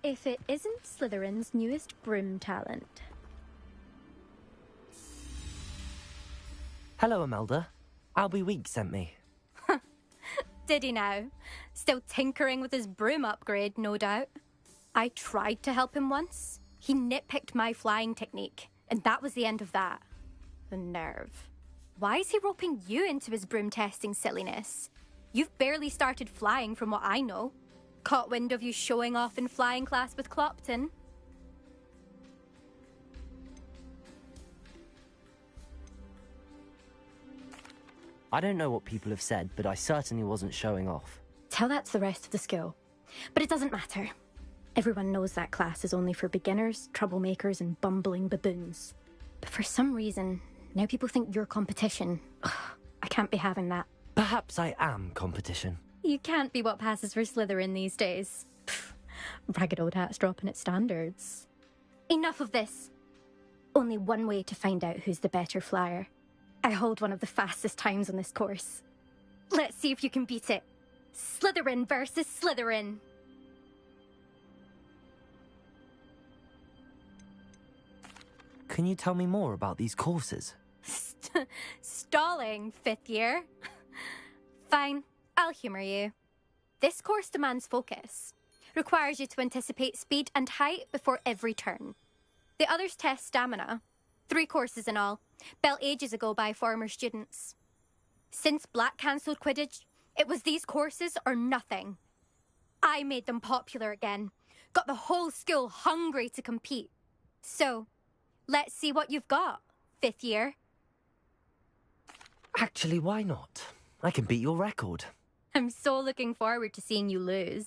if it isn't Slytherin's newest broom talent. Hello, Imelda. Albie Week sent me. Did he now? Still tinkering with his broom upgrade, no doubt. I tried to help him once. He nitpicked my flying technique, and that was the end of that. The nerve. Why is he roping you into his broom testing silliness? You've barely started flying from what I know. Caught wind of you showing off in flying class with Clopton. I don't know what people have said, but I certainly wasn't showing off. Tell that to the rest of the school. But it doesn't matter. Everyone knows that class is only for beginners, troublemakers, and bumbling baboons. But for some reason, now people think you're competition. Ugh, I can't be having that. Perhaps I am competition. You can't be what passes for Slytherin these days. Pfft, ragged old hat's dropping its standards. Enough of this. Only one way to find out who's the better flyer. I hold one of the fastest times on this course. Let's see if you can beat it. Slytherin versus Slytherin. Can you tell me more about these courses? Stalling, 5th year. Fine, I'll humour you. This course demands focus. Requires you to anticipate speed and height before every turn. The others test stamina. 3 courses in all, built ages ago by former students. Since Black cancelled Quidditch, it was these courses or nothing. I made them popular again. Got the whole school hungry to compete. So, let's see what you've got, 5th year. Actually, why not? I can beat your record. I'm so looking forward to seeing you lose.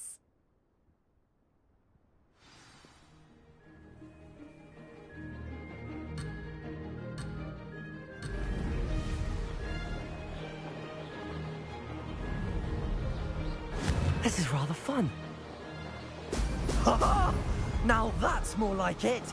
This is rather fun. Ha-ha! Now that's more like it!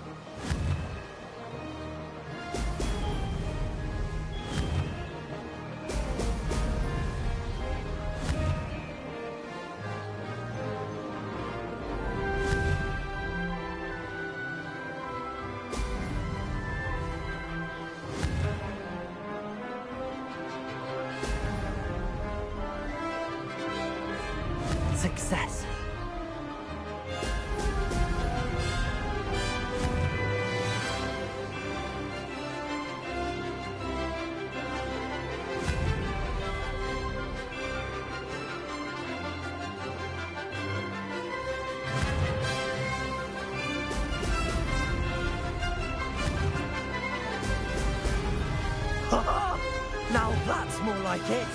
Success. Ha-ha! Now that's more like it!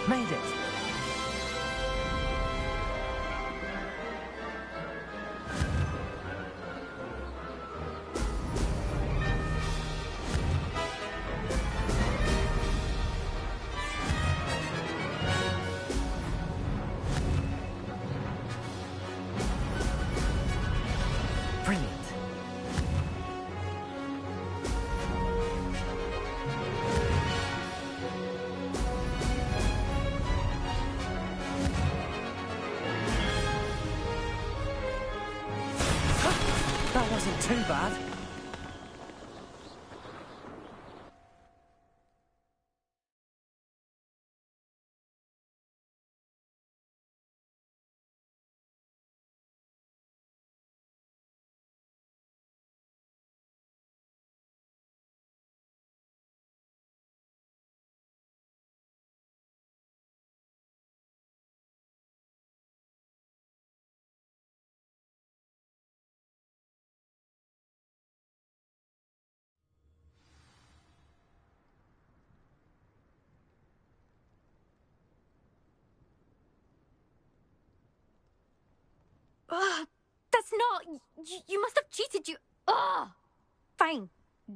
Made it! Brilliant. That wasn't too bad. Ugh, that's not... You must have cheated, you... Ugh! Fine,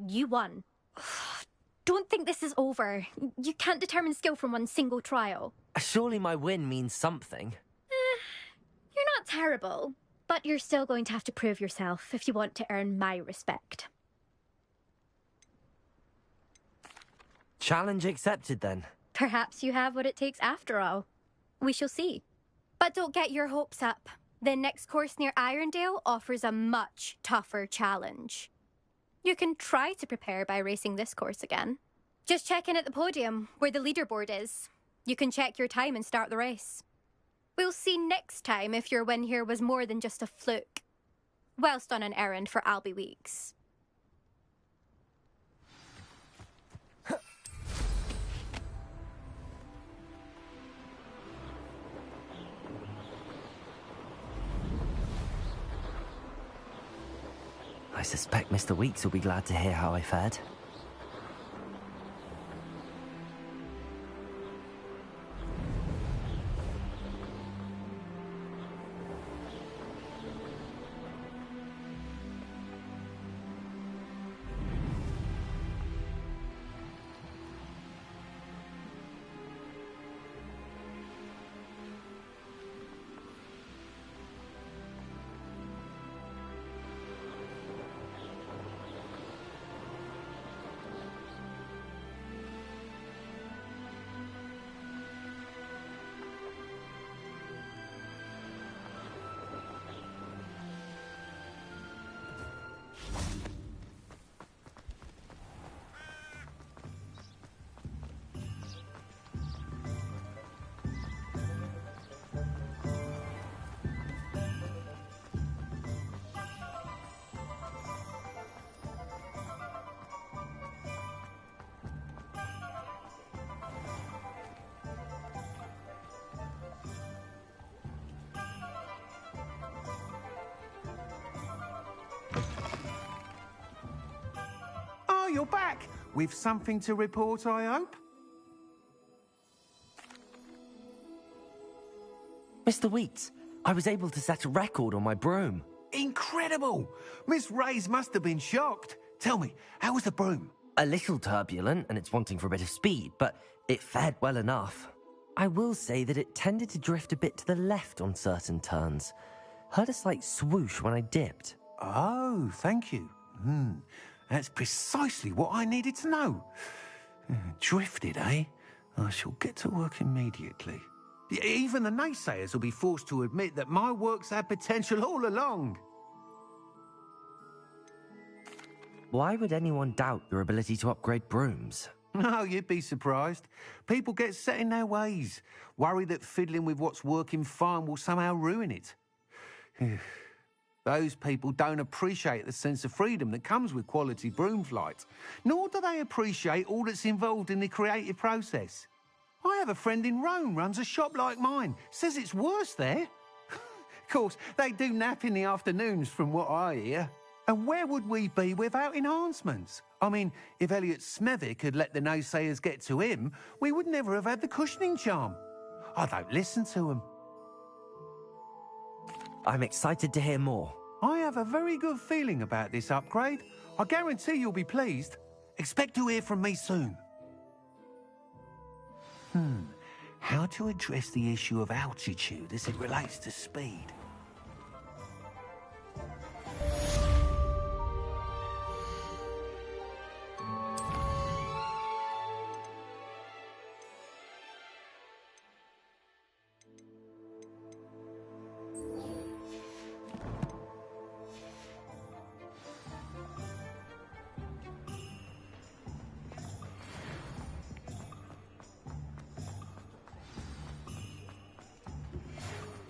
you won. Ugh, don't think this is over. You can't determine skill from one single trial. Surely my win means something. You're not terrible, but you're still going to have to prove yourself if you want to earn my respect. Challenge accepted then. Perhaps you have what it takes after all. We shall see. But don't get your hopes up. The next course near Irondale offers a much tougher challenge. You can try to prepare by racing this course again. Just check in at the podium, where the leaderboard is. You can check your time and start the race. We'll see next time if your win here was more than just a fluke. Whilst on an errand for Albie Weeks. I suspect Mr. Weeks will be glad to hear how I fared. Oh, you're back! With something to report, I hope? Mr. Weeks, I was able to set a record on my broom. Incredible! Miss Reyes must have been shocked. Tell me, how was the broom? A little turbulent, and it's wanting for a bit of speed, but it fared well enough. I will say that it tended to drift a bit to the left on certain turns. Heard a slight swoosh when I dipped. Oh, thank you. That's precisely what I needed to know. Drifted, eh? I shall get to work immediately. Even the naysayers will be forced to admit that my work's had potential all along. Why would anyone doubt your ability to upgrade brooms? Oh, you'd be surprised. People get set in their ways, worry that fiddling with what's working fine will somehow ruin it. Those people don't appreciate the sense of freedom that comes with quality broom flight, nor do they appreciate all that's involved in the creative process. I have a friend in Rome runs a shop like mine, says it's worse there. Of course, they do nap in the afternoons from what I hear. And where would we be without enhancements? I mean, if Elliot Smethwick had let the naysayers get to him, we would never have had the cushioning charm. I don't listen to them. I'm excited to hear more. I have a very good feeling about this upgrade. I guarantee you'll be pleased. Expect to hear from me soon. How to address the issue of altitude as it relates to speed?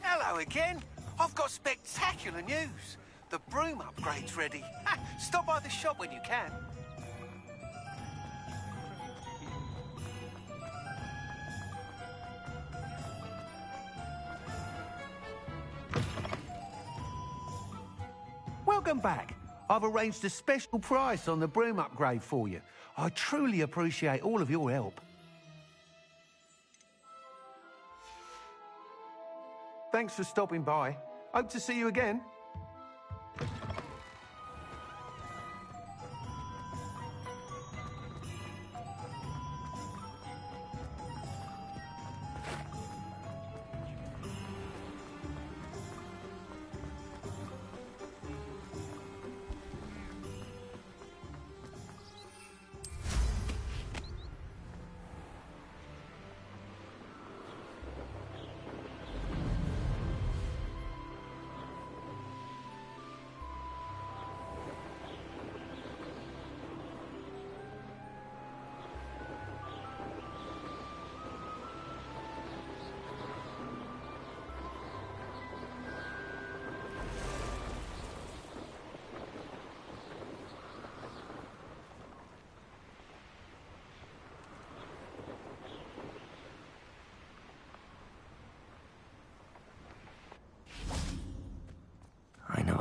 Hello again. I've got spectacular news. The broom upgrade's ready. Stop by the shop when you can. Welcome back. I've arranged a special price on the broom upgrade for you. I truly appreciate all of your help. Thanks for stopping by. Hope to see you again.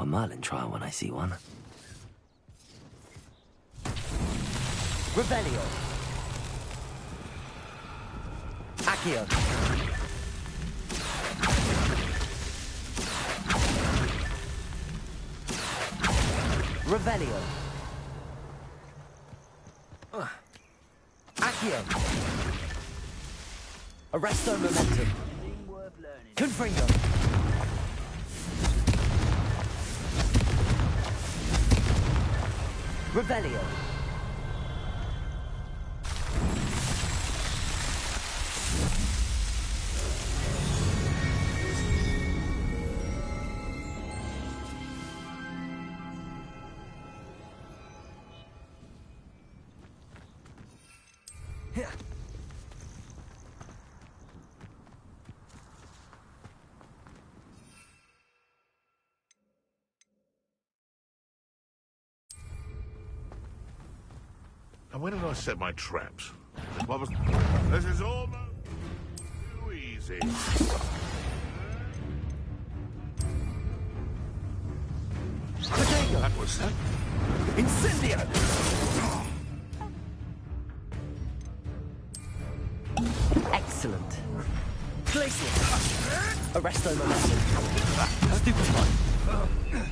a Merlin trial when I see one. Revelio. Accio. Revelio. Accio. Arresto Momentum. Confringo. Revelio. And where did I set my traps? What was... This is almost too easy. Potato. That was... Incendio. Excellent. Glacier. Arresto Momentum. Stupefy.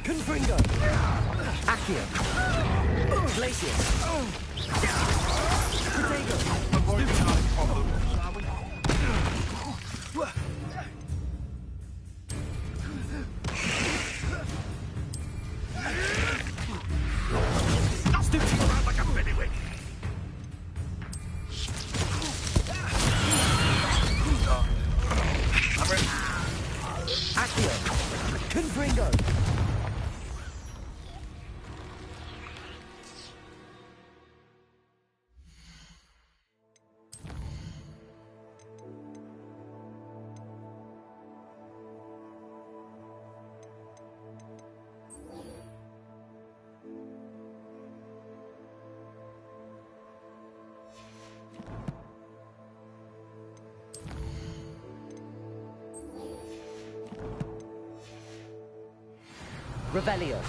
Confringo. Accio. Glacier. Potato. Avoiding our problems, are we? Stupefy. Around like a bailiwick. Accio. Confringo. Revelio.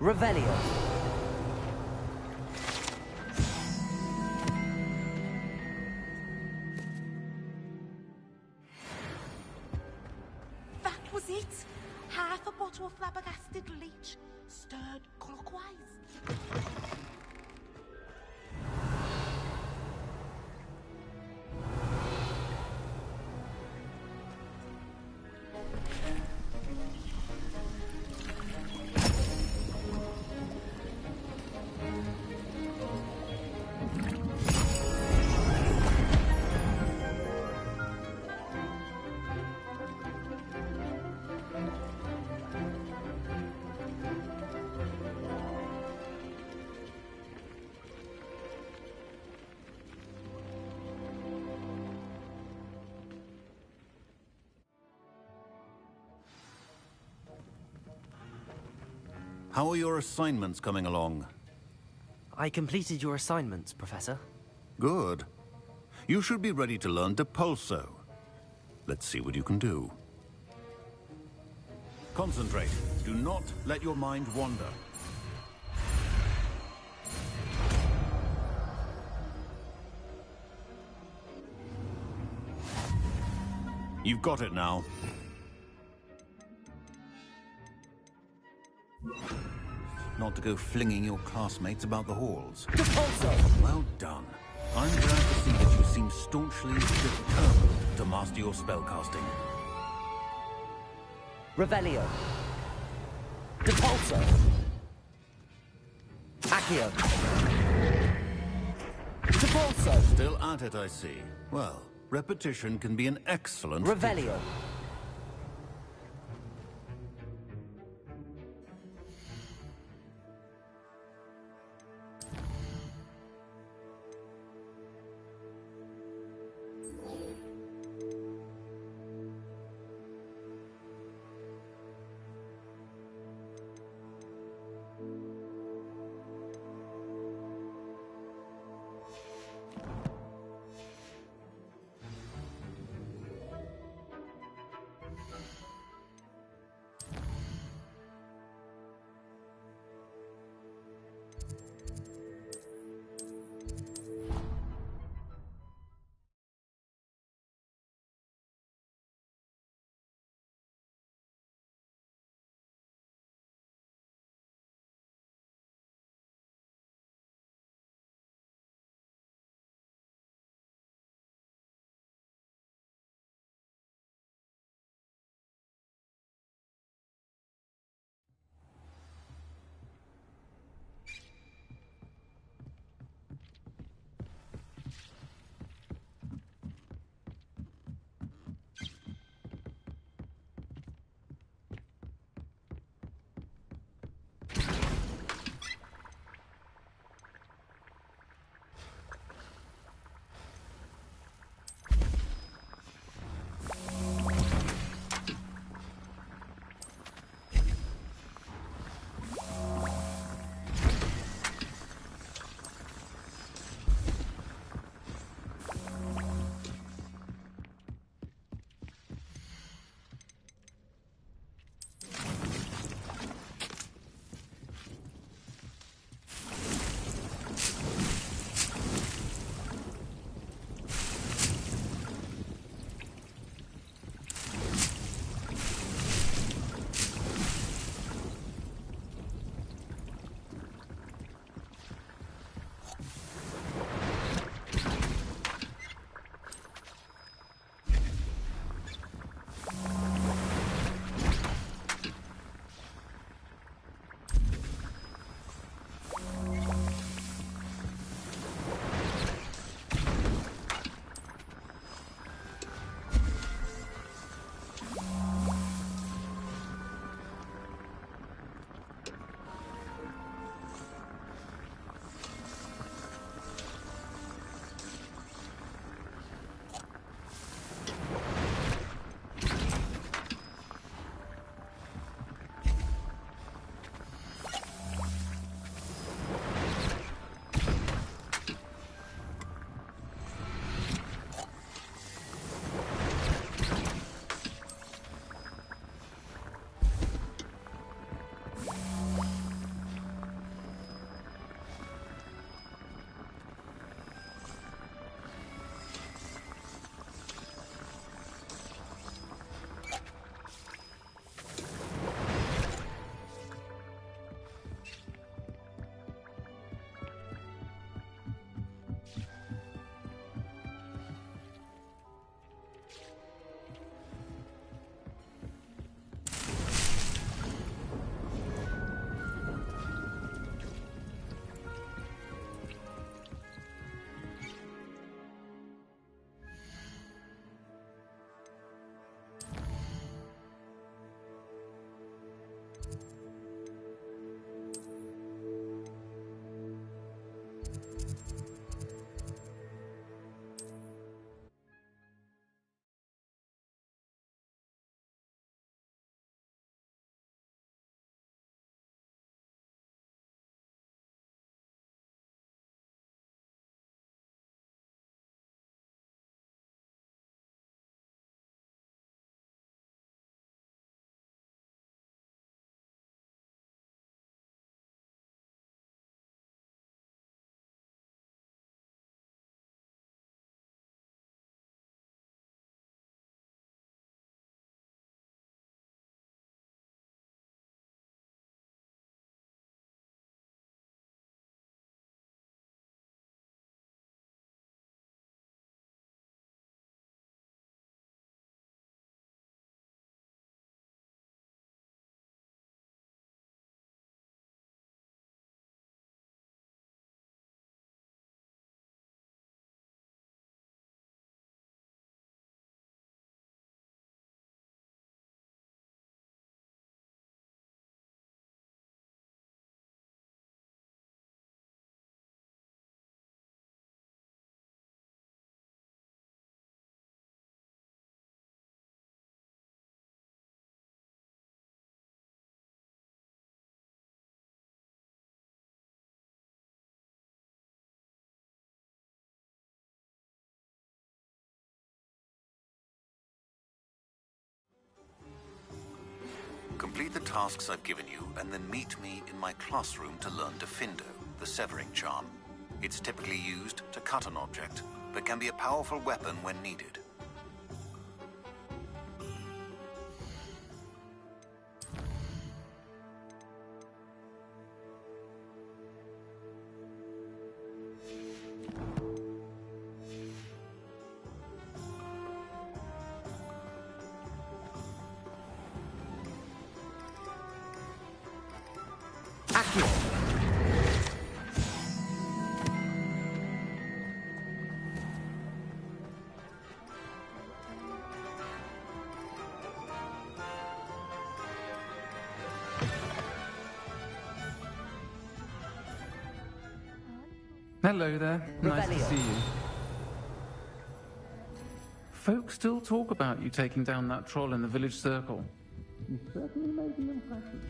Revelio. That was it. Half a bottle of flabbergasted leech, stirred clockwise. How are your assignments coming along? I completed your assignments, Professor. Good. You should be ready to learn Depulso. Let's see what you can do. Concentrate. Do not let your mind wander. You've got it now. Not to go flinging your classmates about the halls. Depulso! Well done. I'm glad to see that you seem staunchly determined to master your spellcasting. Revelio. Depulso. Accio. Depulso. Still at it, I see. Well, repetition can be an excellent Revelio. teacher. Complete the tasks I've given you, and then meet me in my classroom to learn Diffindo, the severing charm. It's typically used to cut an object, but can be a powerful weapon when needed. Hello there. Nice to see you. Folks still talk about you taking down that troll in the village circle. You certainly made an impression.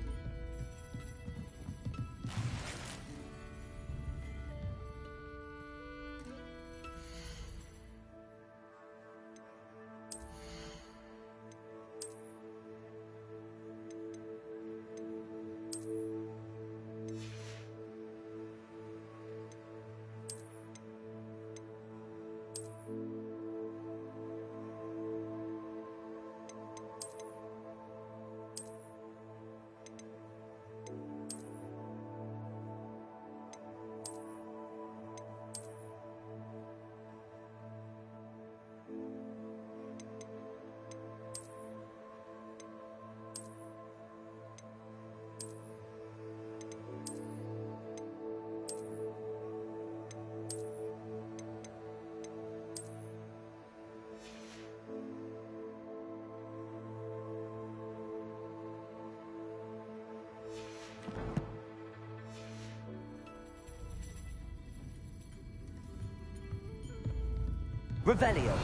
Revelio.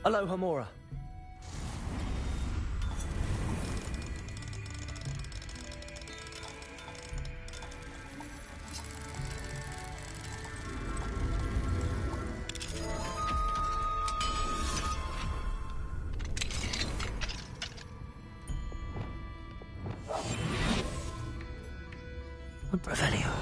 Aloha Mora. Revelio.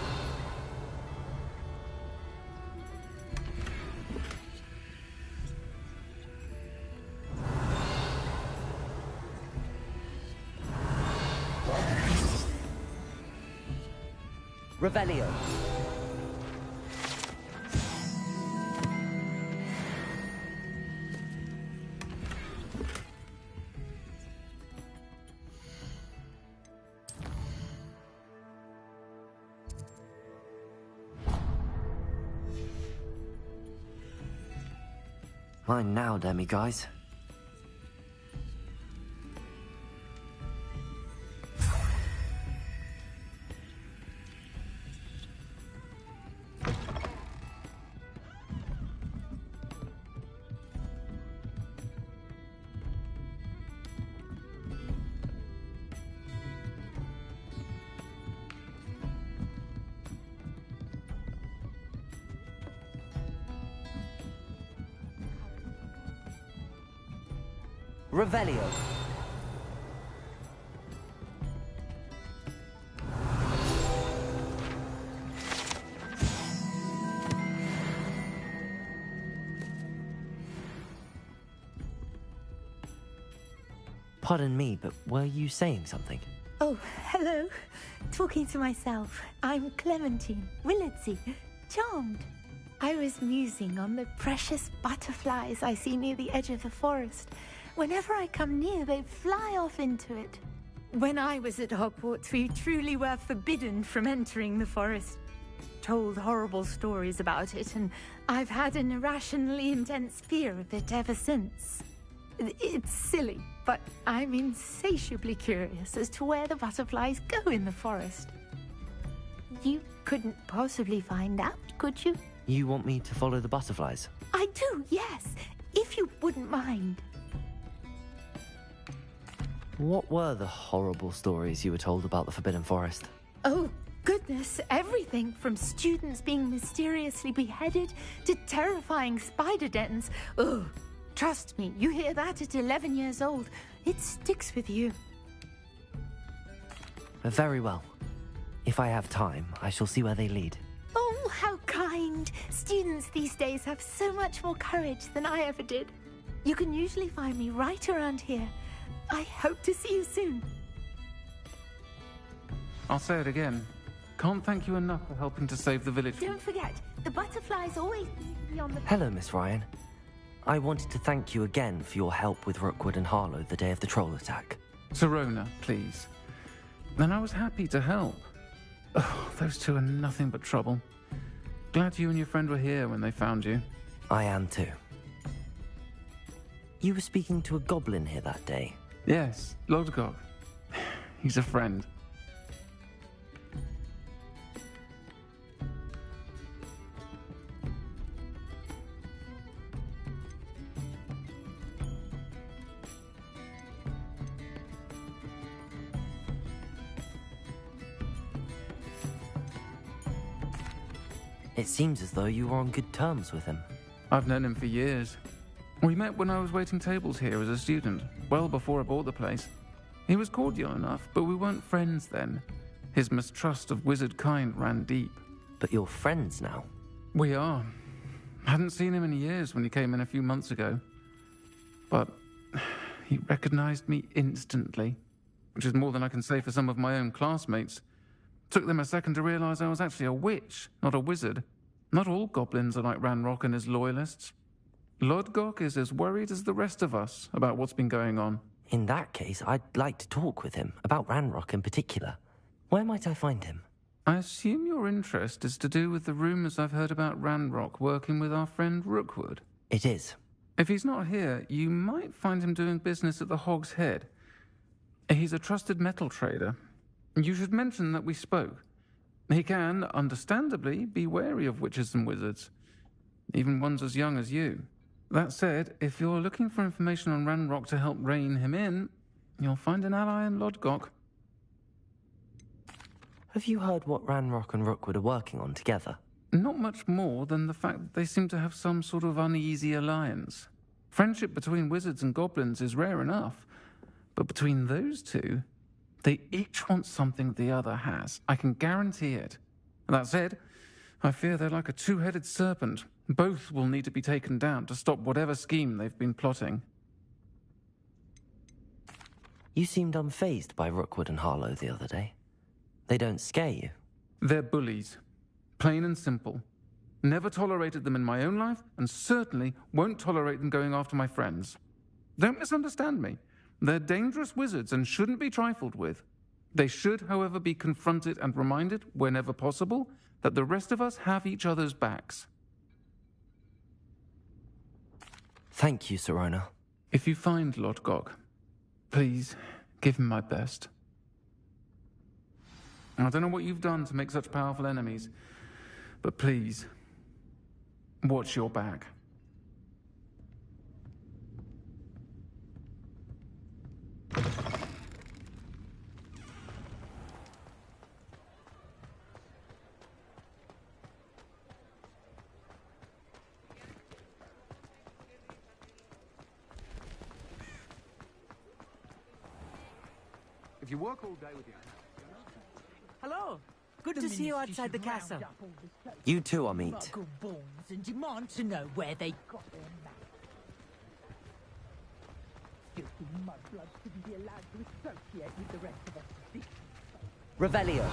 Revelio. Mine now, demi-guys. Revelio. Pardon me, but were you saying something? Oh, hello. Talking to myself. I'm Clementine, Willardsey, charmed. I was musing on the precious butterflies I see near the edge of the forest. Whenever I come near, they fly off into it. When I was at Hogwarts, we truly were forbidden from entering the forest. Told horrible stories about it, and I've had an irrationally intense fear of it ever since. It's silly, but I'm insatiably curious as to where the butterflies go in the forest. You couldn't possibly find out, could you? You want me to follow the butterflies? I do, yes. if you wouldn't mind. What were the horrible stories you were told about the Forbidden Forest? Oh, goodness, everything from students being mysteriously beheaded to terrifying spider dens. Ugh, trust me, you hear that at 11 years old, it sticks with you. Very well. If I have time, I shall see where they lead. Oh, how kind. Students these days have so much more courage than I ever did. You can usually find me right around here. I hope to see you soon. I'll say it again. Can't thank you enough for helping to save the village. Don't forget, the butterflies always need to be on the... Hello, Miss Ryan. I wanted to thank you again for your help with Rookwood and Harlow the day of the troll attack. Sirona, please. Then I was happy to help. Oh, those two are nothing but trouble. Glad you and your friend were here when they found you. I am too. You were speaking to a goblin here that day. Yes, Lodgok. He's a friend. It seems as though you were on good terms with him. I've known him for years. We met when I was waiting tables here as a student, well before I bought the place. He was cordial enough, but we weren't friends then. His mistrust of wizard kind ran deep. But you're friends now? We are. Hadn't seen him in years when he came in a few months ago. But he recognized me instantly, which is more than I can say for some of my own classmates. Took them a second to realize I was actually a witch, not a wizard. Not all goblins are like Ranrock and his loyalists. Lodgok is as worried as the rest of us about what's been going on. In that case, I'd like to talk with him, about Ranrock in particular. Where might I find him? I assume your interest is to do with the rumors I've heard about Ranrock working with our friend Rookwood. It is. If he's not here, you might find him doing business at the Hog's Head. He's a trusted metal trader. You should mention that we spoke. He can, understandably, be wary of witches and wizards, even ones as young as you. That said, if you're looking for information on Ranrock to help rein him in, you'll find an ally in Lodgok. Have you heard what Ranrock and Rookwood are working on together? Not much more than the fact that they seem to have some sort of uneasy alliance. Friendship between wizards and goblins is rare enough, but between those two, they each want something the other has. I can guarantee it. That said, I fear they're like a two-headed serpent. Both will need to be taken down to stop whatever scheme they've been plotting. You seemed unfazed by Rookwood and Harlow the other day. They don't scare you. They're bullies. Plain and simple. Never tolerated them in my own life, and certainly won't tolerate them going after my friends. Don't misunderstand me. They're dangerous wizards and shouldn't be trifled with. They should, however, be confronted and reminded, whenever possible, that the rest of us have each other's backs. Thank you, Sirona. If you find Lodgok, please give him my best. I don't know what you've done to make such powerful enemies, but please, watch your back. If you work all day with your... Hello. Good to see you outside the castle. You too, Amit. Muggle bones and demand to know where they got their magic. Filthy mudblood shouldn't be allowed to associate with the rest of us. Revelio.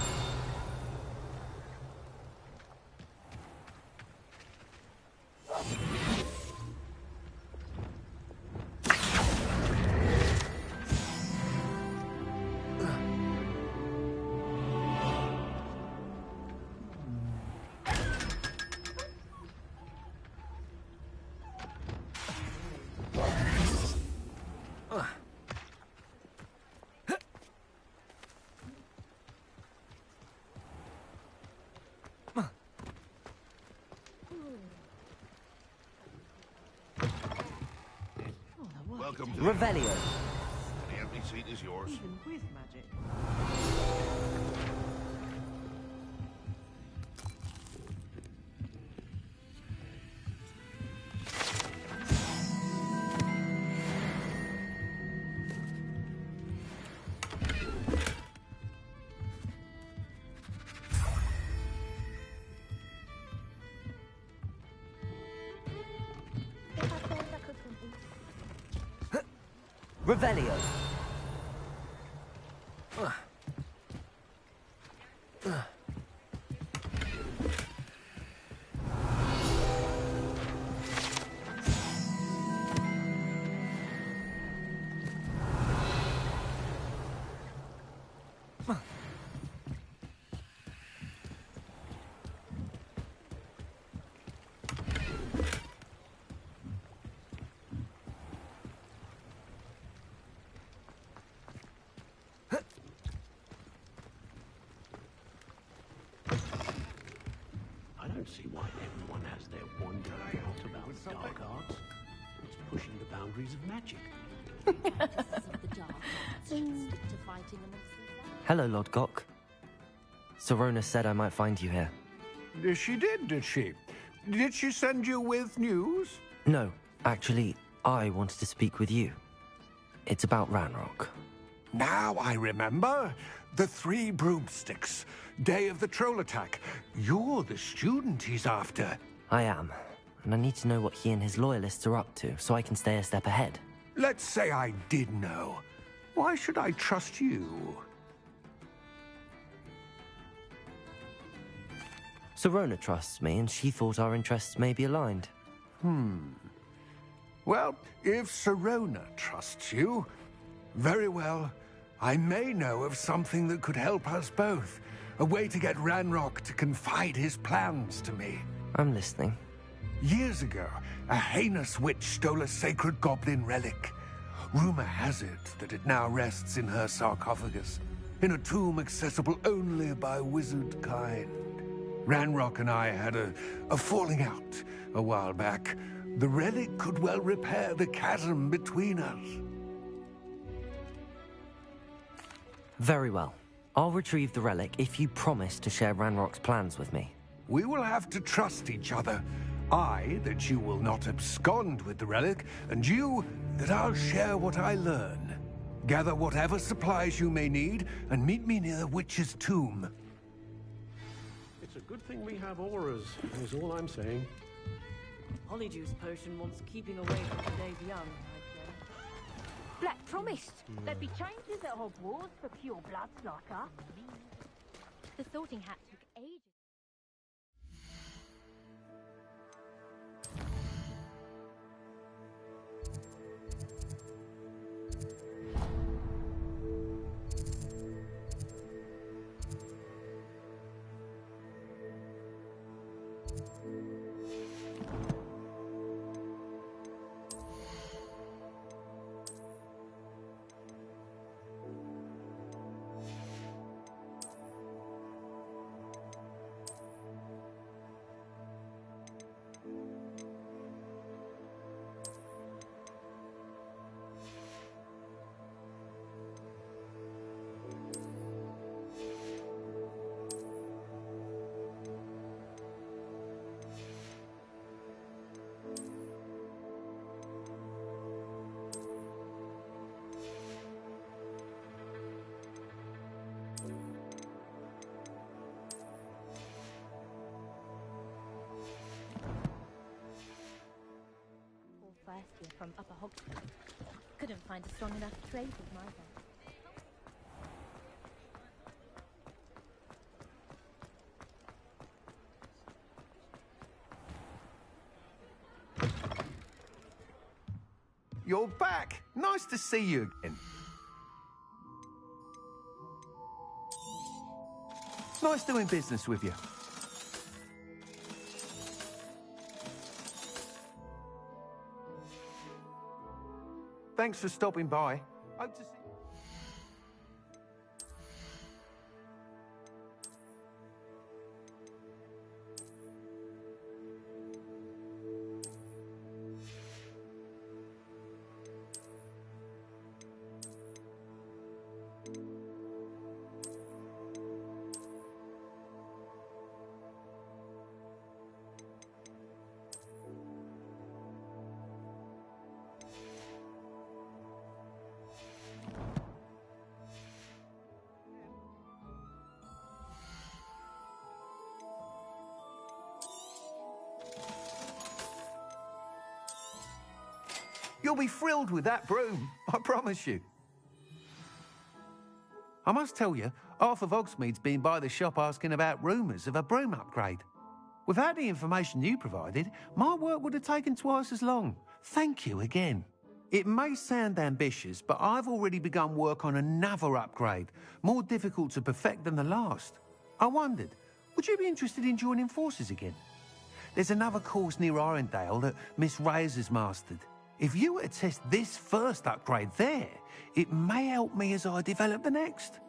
Welcome to Revelio. the empty seat is yours. Even with magic. Revelio. I don't see why everyone has their wonder out about dark arts. It's pushing the boundaries of magic. Hello, Lord Gok. Sorona said I might find you here. She did she? Did she send you with news? No, actually, I wanted to speak with you. It's about Ranrock. Now I remember. The 3 broomsticks. Day of the troll attack. You're the student he's after. I am, and I need to know what he and his loyalists are up to so I can stay a step ahead. Let's say I did know. Why should I trust you? Sorona trusts me, and she thought our interests may be aligned. Well, if Sorona trusts you, very well. I may know of something that could help us both. A way to get Ranrock to confide his plans to me. I'm listening. Years ago, a heinous witch stole a sacred goblin relic. Rumor has it that it now rests in her sarcophagus, in a tomb accessible only by wizard kind. Ranrock and I had a falling out a while back. The relic could well repair the chasm between us. Very well. I'll retrieve the relic if you promise to share Ranrock's plans with me. We will have to trust each other. I, that you will not abscond with the relic, and you, that I'll share what I learn. Gather whatever supplies you may need, and meet me near the witch's tomb. It's a good thing we have auras, is all I'm saying. Polyjuice potion wants keeping away from today's young, I'd say. Black promised there'd be changes at Hogwarts for pure bloods like us. The sorting hat took ages. First year from Upper Hogwarts. Couldn't find a strong enough trade with my belt. You're back. Nice to see you again. Nice doing business with you. Thanks for stopping by. Hope to see You'll be thrilled with that broom, I promise you. I must tell you, half of Hogsmeade's been by the shop asking about rumours of a broom upgrade. Without the information you provided, my work would have taken twice as long. Thank you again. It may sound ambitious, but I've already begun work on another upgrade, more difficult to perfect than the last. I wondered, would you be interested in joining forces again? There's another course near Arendelle that Miss Reyes has mastered. If you were to test this first upgrade there, it may help me as I develop the next.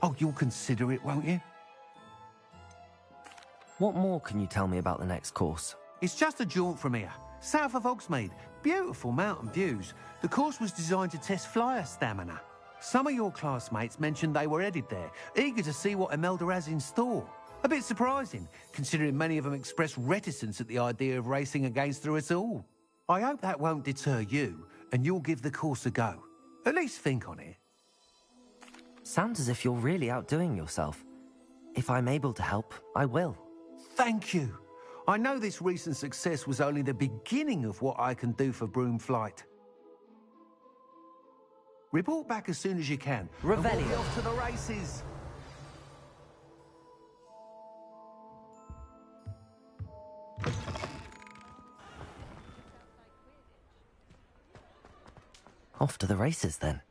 Oh, you'll consider it, won't you? What more can you tell me about the next course? It's just a jaunt from here, south of Hogsmeade. Beautiful mountain views. The course was designed to test flyer stamina. Some of your classmates mentioned they were headed there, eager to see what Imelda has in store. A bit surprising, considering many of them expressed reticence at the idea of racing against her at all. I hope that won't deter you, and you'll give the course a go. At least think on it. Sounds as if you're really outdoing yourself. If I'm able to help, I will. Thank you. I know this recent success was only the beginning of what I can do for Broomflight. Report back as soon as you can. Revelio. And we'll be off to the races. Off to the races, then.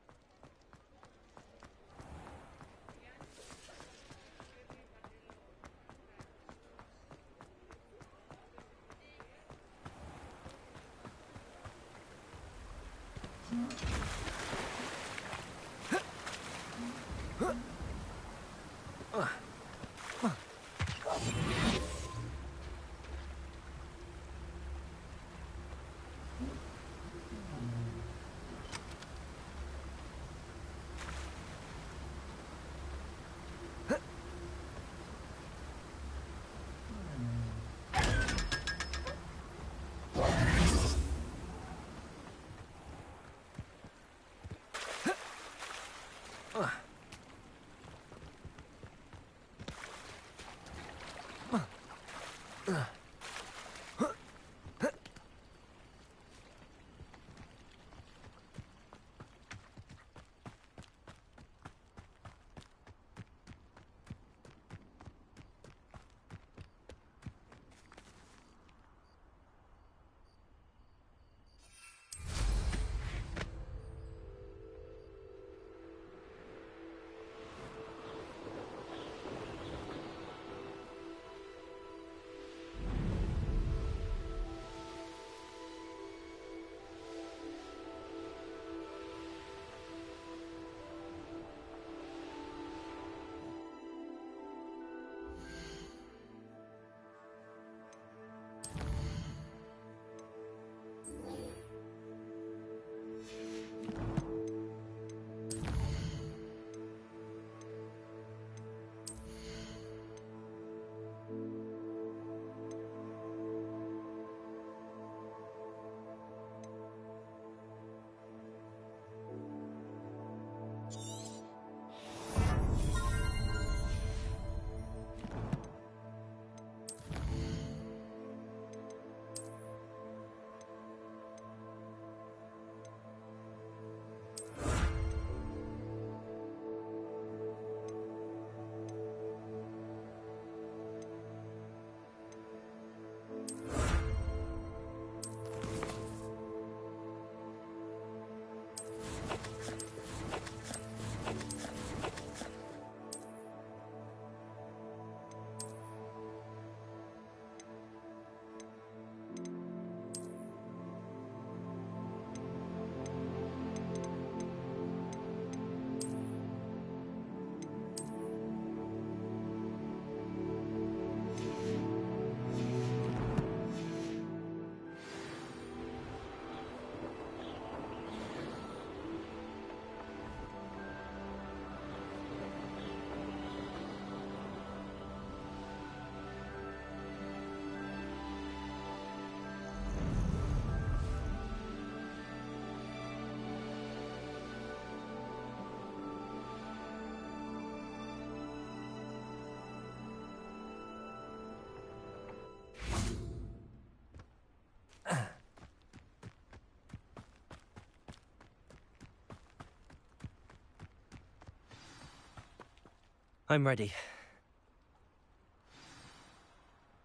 I'm ready.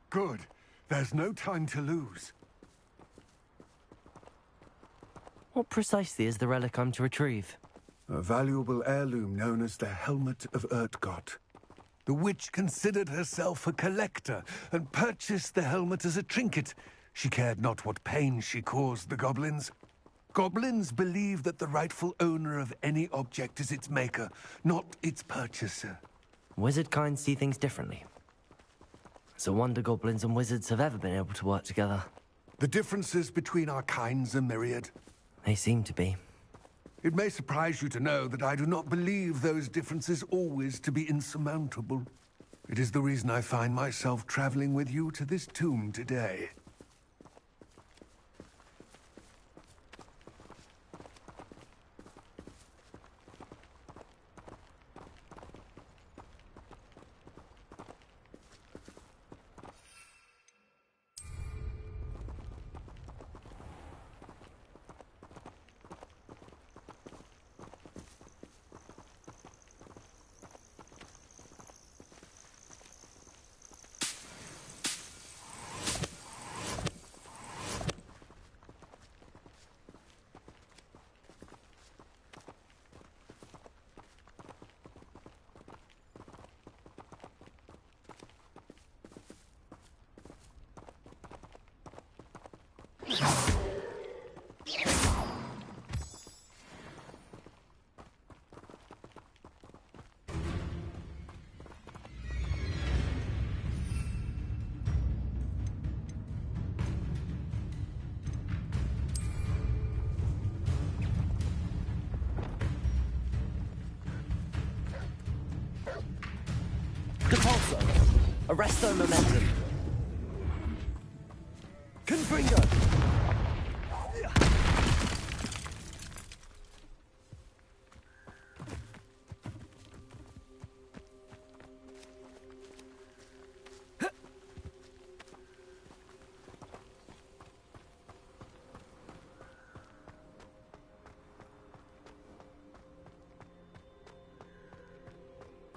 Good. There's no time to lose. What precisely is the relic I'm to retrieve? A valuable heirloom known as the Helmet of Urtgott. The witch considered herself a collector and purchased the helmet as a trinket. She cared not what pain she caused the goblins. Goblins believe that the rightful owner of any object is its maker, not its purchaser. Wizard kind see things differently. It's a wonder goblins and wizards have ever been able to work together. The differences between our kinds are myriad. They seem to be. It may surprise you to know that I do not believe those differences always to be insurmountable. It is the reason I find myself traveling with you to this tomb today. Depulso! Arresto momentum! Confringo!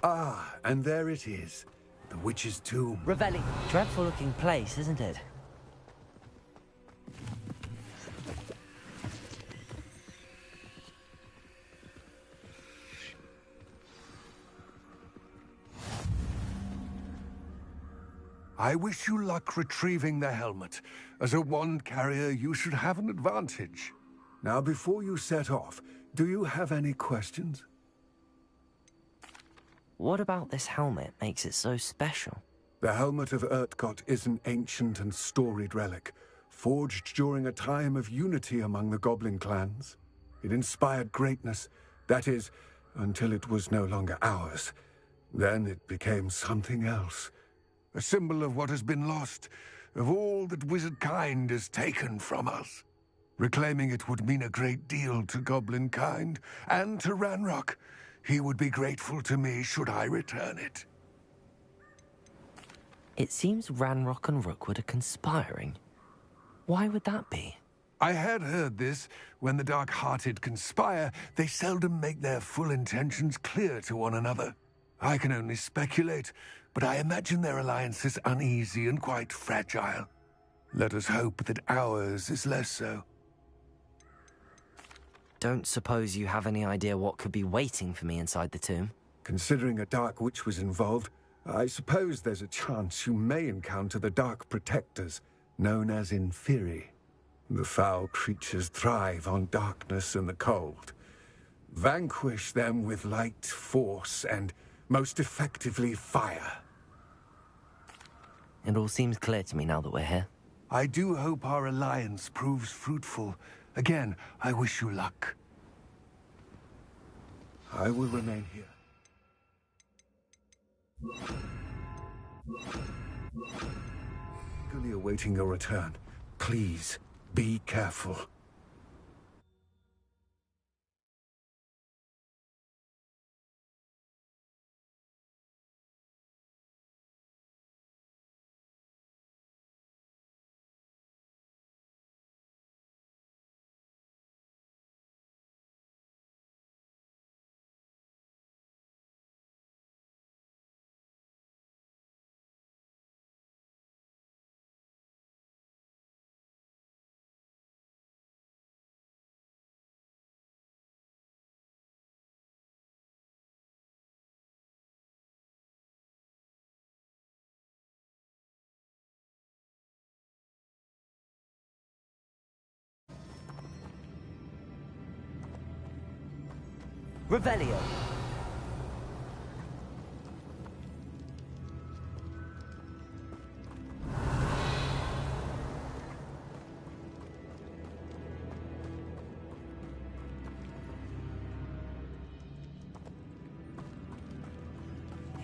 Ah, and there it is. The witch's tomb. Revelli. Dreadful looking place, isn't it? I wish you luck retrieving the helmet. As a wand carrier, you should have an advantage. Now, before you set off, do you have any questions? What about this helmet makes it so special? The Helmet of Urtgott is an ancient and storied relic, forged during a time of unity among the goblin clans. It inspired greatness, that is, until it was no longer ours. Then it became something else. A symbol of what has been lost, of all that wizard kind has taken from us. Reclaiming it would mean a great deal to goblin kind, and to Ranrock. He would be grateful to me should I return it. It seems Ranrock and Rookwood are conspiring. Why would that be? I had heard this. When the dark-hearted conspire, they seldom make their full intentions clear to one another. I can only speculate, but I imagine their alliance is uneasy and quite fragile. Let us hope that ours is less so. Don't suppose you have any idea what could be waiting for me inside the tomb? Considering a Dark Witch was involved, I suppose there's a chance you may encounter the Dark Protectors, known as Inferi. The foul creatures thrive on darkness and the cold. Vanquish them with light, force, and most effectively fire. It all seems clear to me now that we're here. I do hope our alliance proves fruitful. Again, I wish you luck. I will remain here. Eagerly awaiting your return. Please, be careful. Revelio.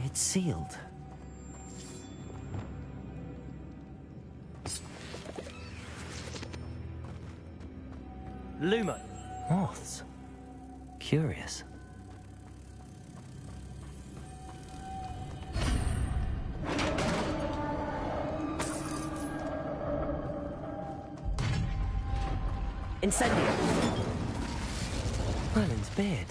It's sealed. Lumo. Moths. Curious. Incendio. Merlin's beard.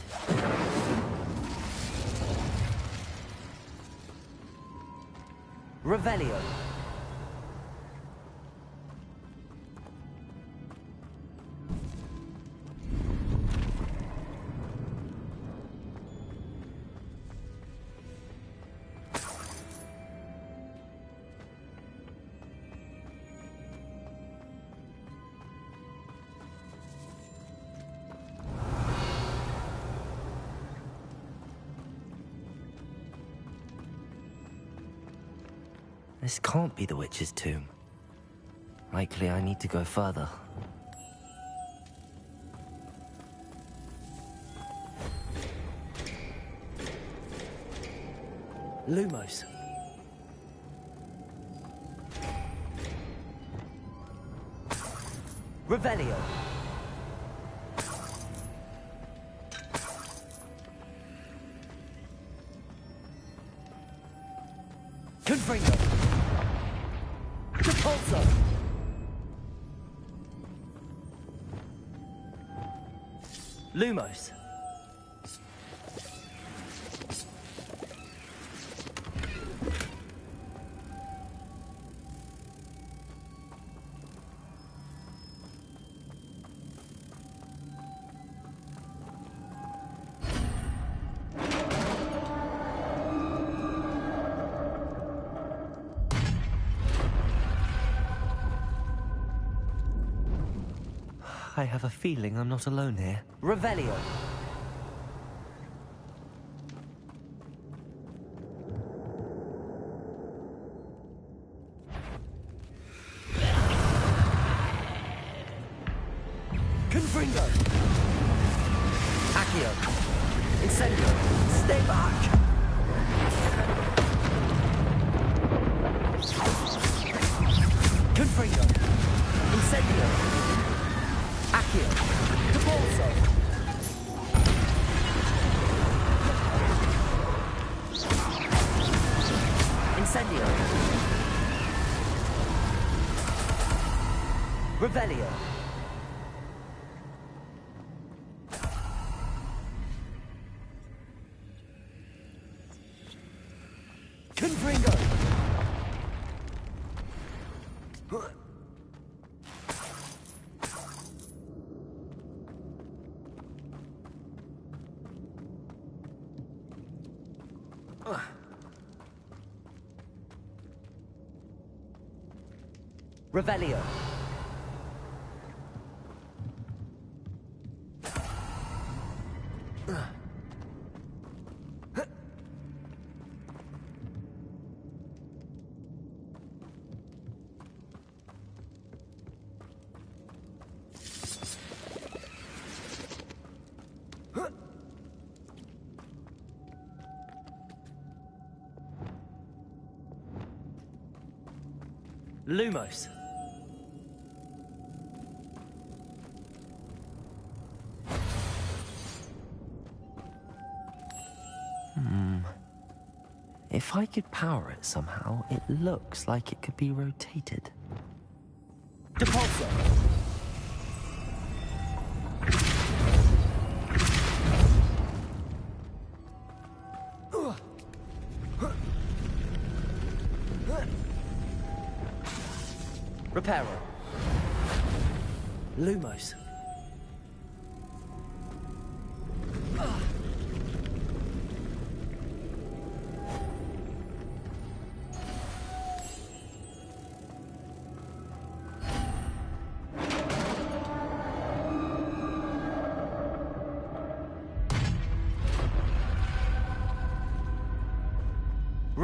Revelio. This can't be the witch's tomb. Likely I need to go further. Lumos. Revelio. Confringo. Repulso. Lumos. I have a feeling I'm not alone here. Revelio. Confringo. Accio. Incendio. Stay back. Confringo. Incendio. Accio. Repulso. Incendio. Revelio. Confringo. Revelio. Lumos. If I could power it somehow, it looks like it could be rotated. Depulso. Reparo. Lumos.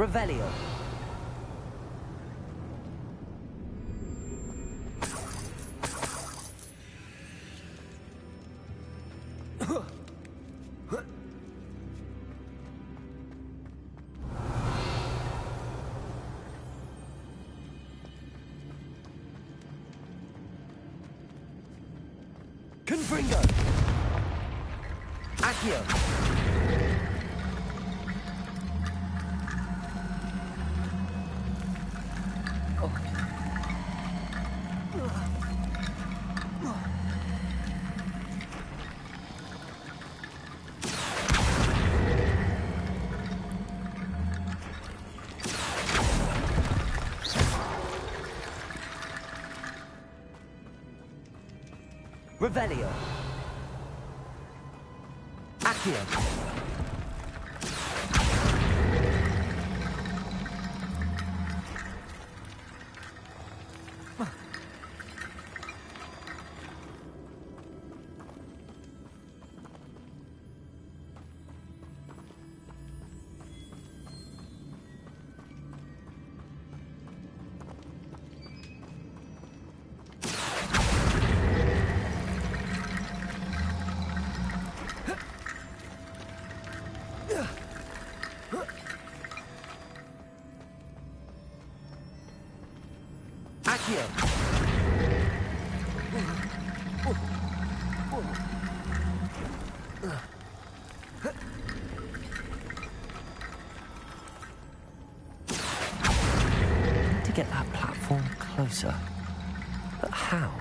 Revelio. Confringo. Accio. Revelio. Accio. Accio. Need to get that platform closer. But how?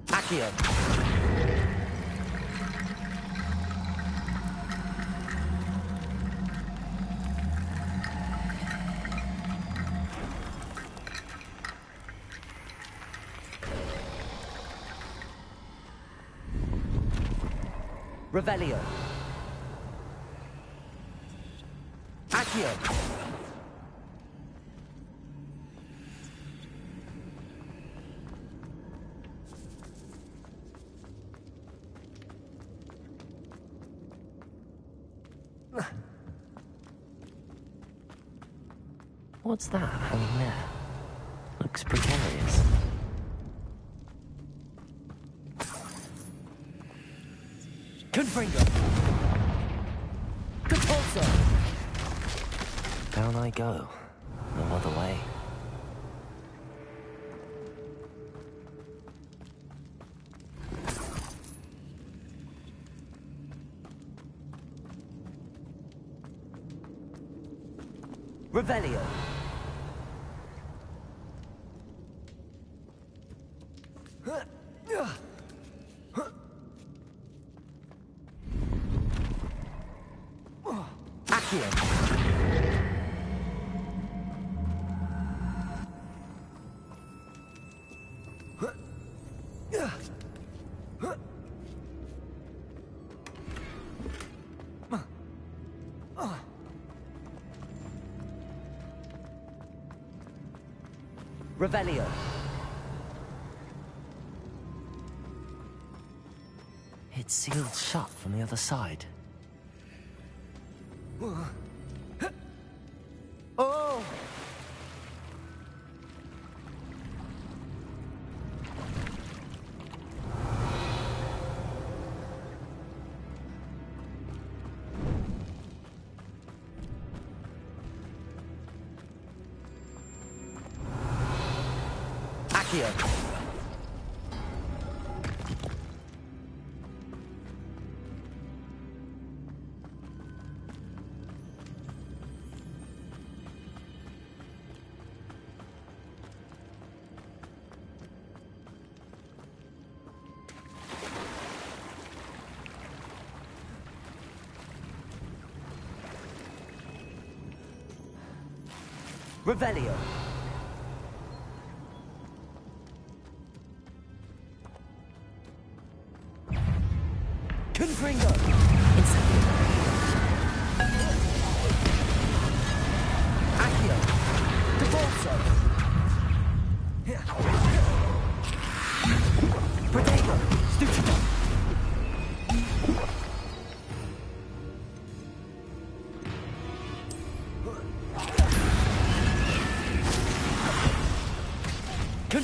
Accio. Revelio. Accio. What's that hanging there? Looks precarious. Confringo! Compulso! Down I go. No other way. Revelio! Accio! Revelio. It's sealed shut from the other side. Oh! Accio. Revelio. Confringo. Instantly.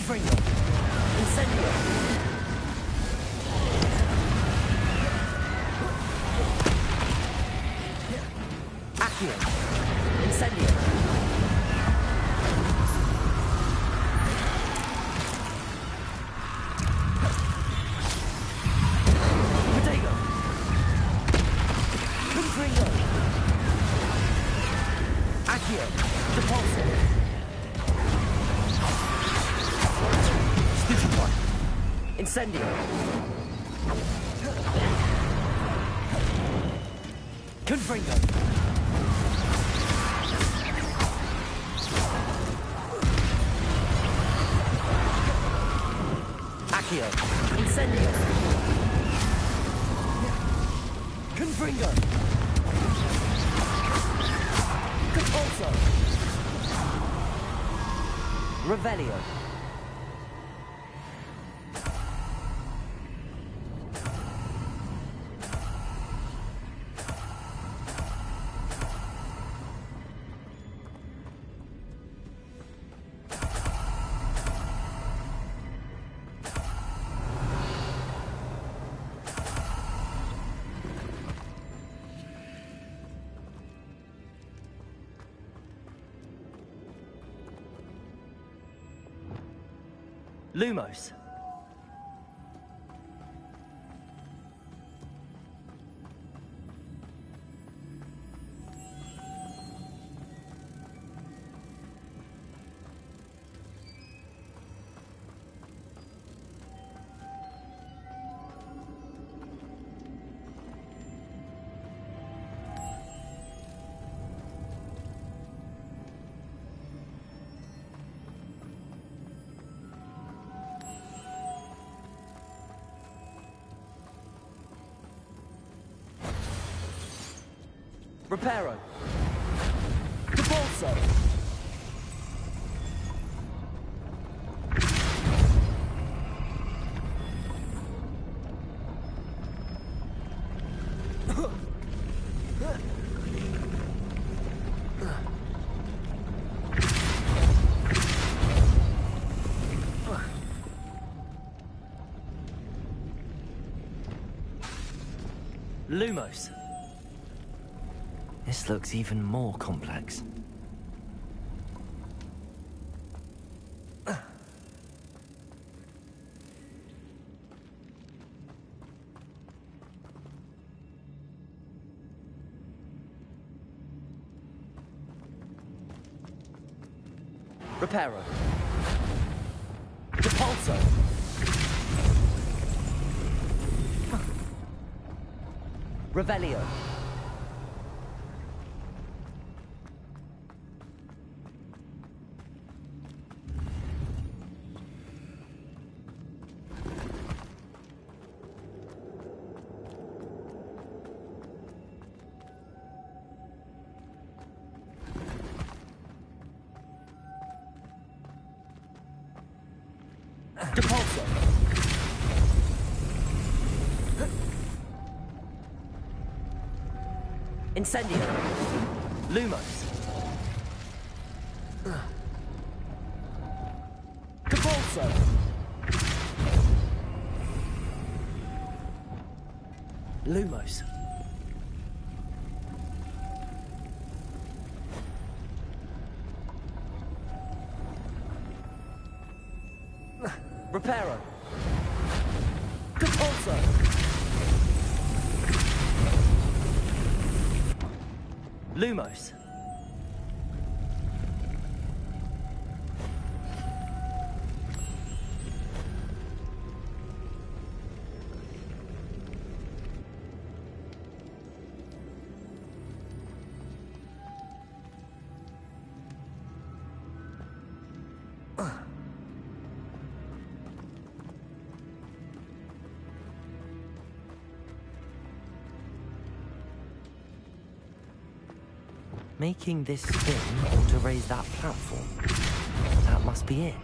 Confringo. Incendio. Accio. Incendio. Protego. Confringo. Accio. Depulso. Stupefy. Incendio. Confringo. Accio. Incendio. Confringo. Compulso. Revelio. Lumos. Reparo. Depulso. Lumos. This looks even more complex. Reparo. Depulso. Revelio. Depulso. Incendio. Lumos. Depulso. Lumos. Reparo. Depulso. Lumos. Making this spin or to raise that platform. That must be it.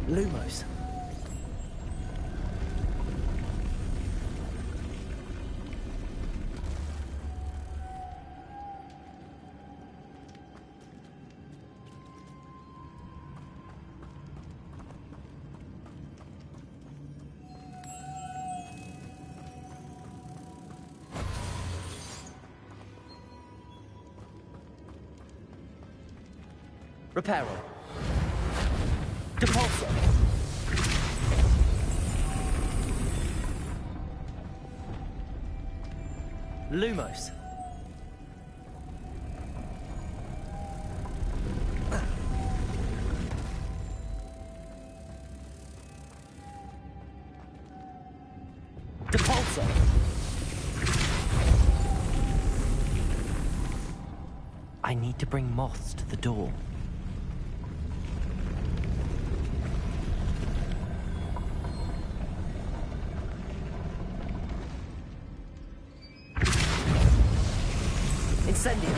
Lumos. Reparo. Depulso. Lumos. Depulso. I need to bring moths to the door. Incendio.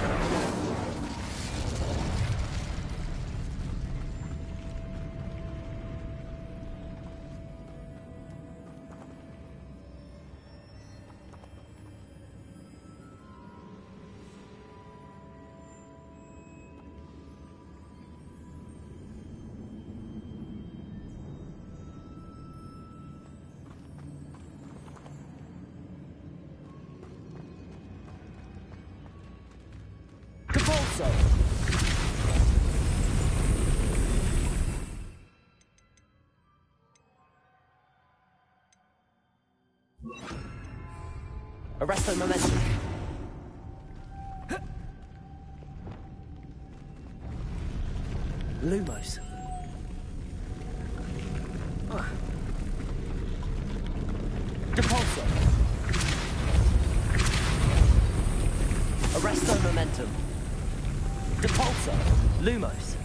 Depulso. Arresto momentum. Lumos. Depulso. Arresto momentum. Depulso. Lumos.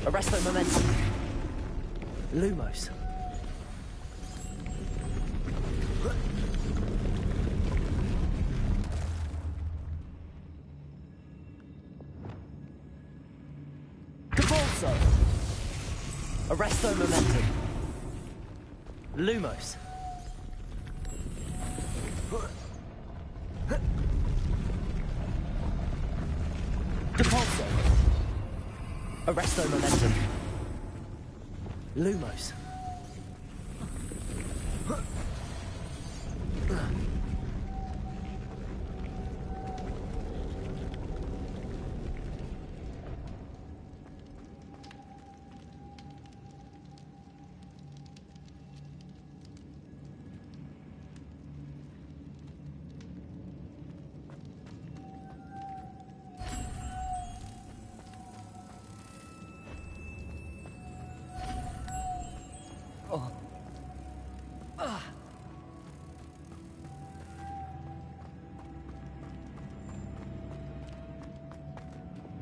Arresto momentum. Lumos. Depulso. Arresto momentum. Lumos. Depulso. Arresto momentum. Lumos.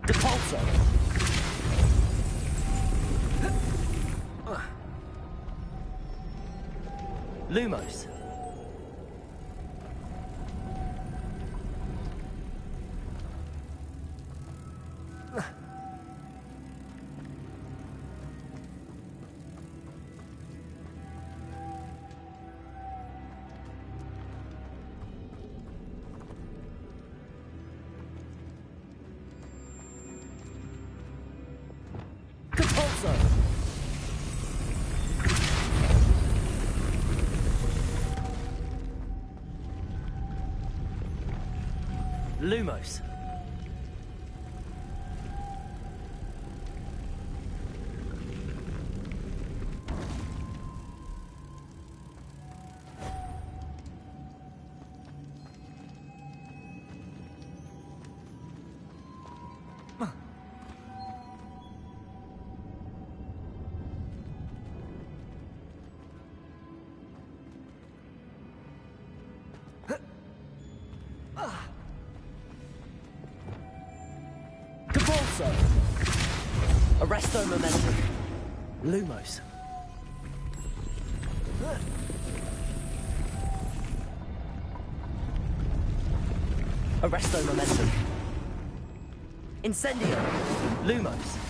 Depulso. Lumos. Depulso. Lumos. Depulso. Arresto momentum. Lumos. Arresto momentum. Incendio. Lumos.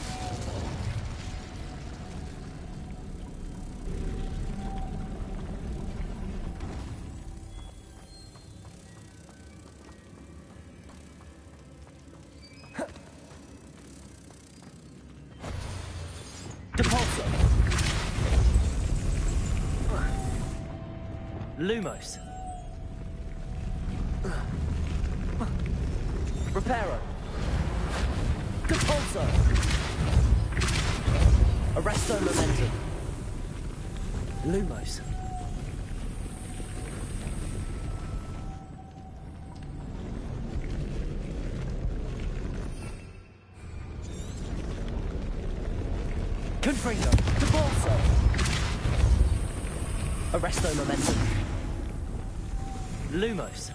Depulso. Lumos. Reparo. Compulso. Arresto momentum. Lumos. Confringo. Compulso. Arresto momentum. Lumos.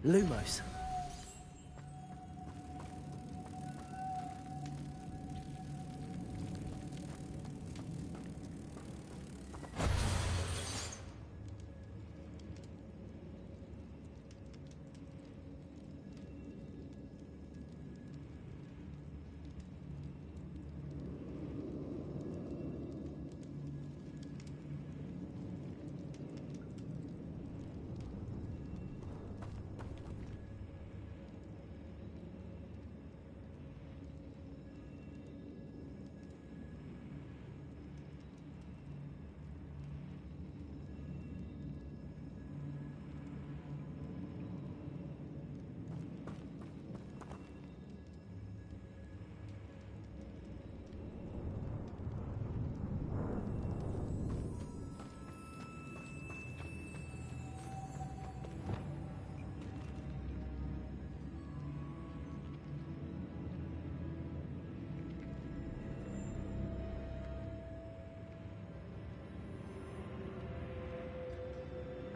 Lumos.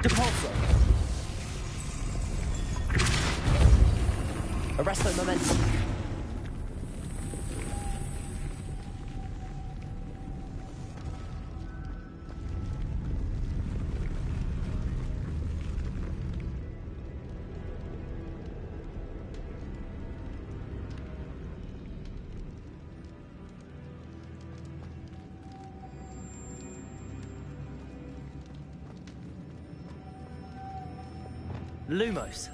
Depulso. Arresto momentum. Lumos.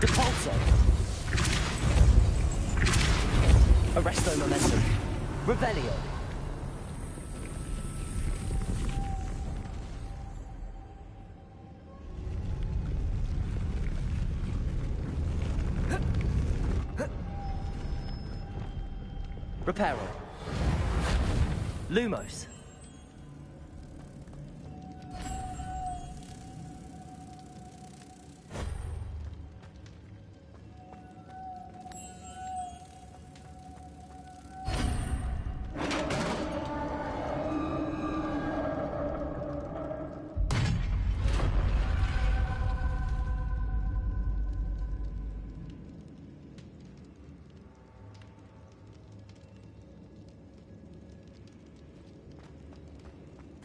Depulso. Arresto momentum. Revelio. Reparo. Lumos.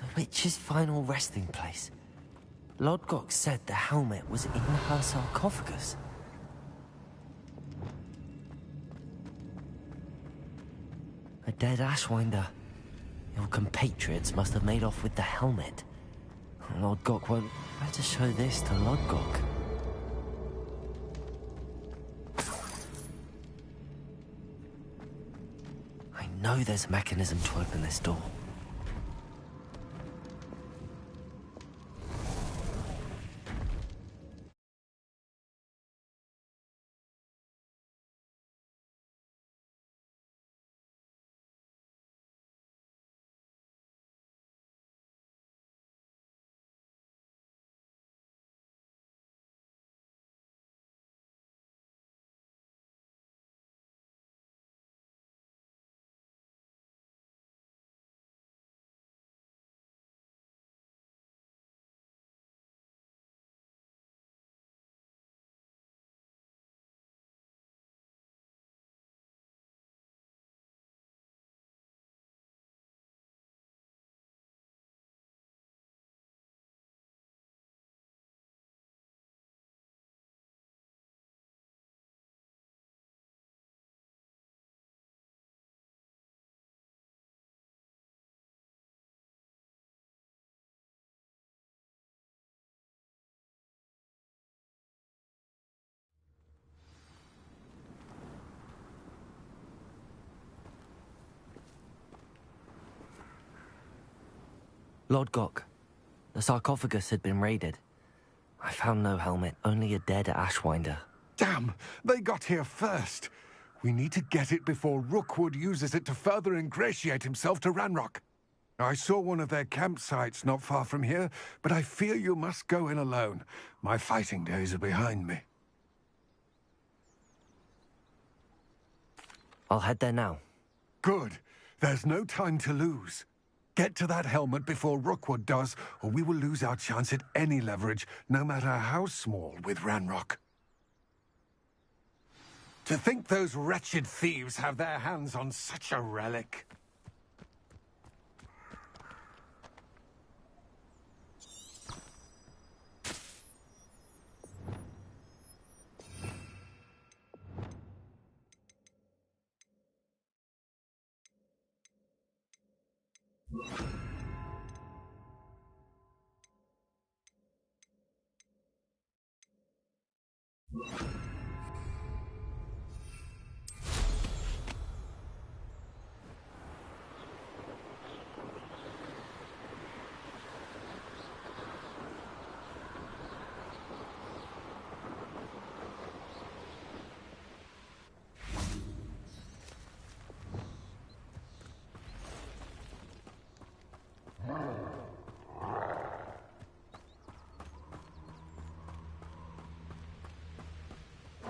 The witch's final resting place. Lodgok said the helmet was in her sarcophagus. A dead Ashwinder. Your compatriots must have made off with the helmet. Lodgok won't let us show this to Lodgok. I know there's a mechanism to open this door. Lodgok, the sarcophagus had been raided. I found no helmet, only a dead Ashwinder. Damn! They got here first. We need to get it before Rookwood uses it to further ingratiate himself to Ranrock. I saw one of their campsites not far from here, but I fear you must go in alone. My fighting days are behind me. I'll head there now. Good. There's no time to lose. Get to that helmet before Rookwood does, or we will lose our chance at any leverage, no matter how small, with Ranrock. To think those wretched thieves have their hands on such a relic.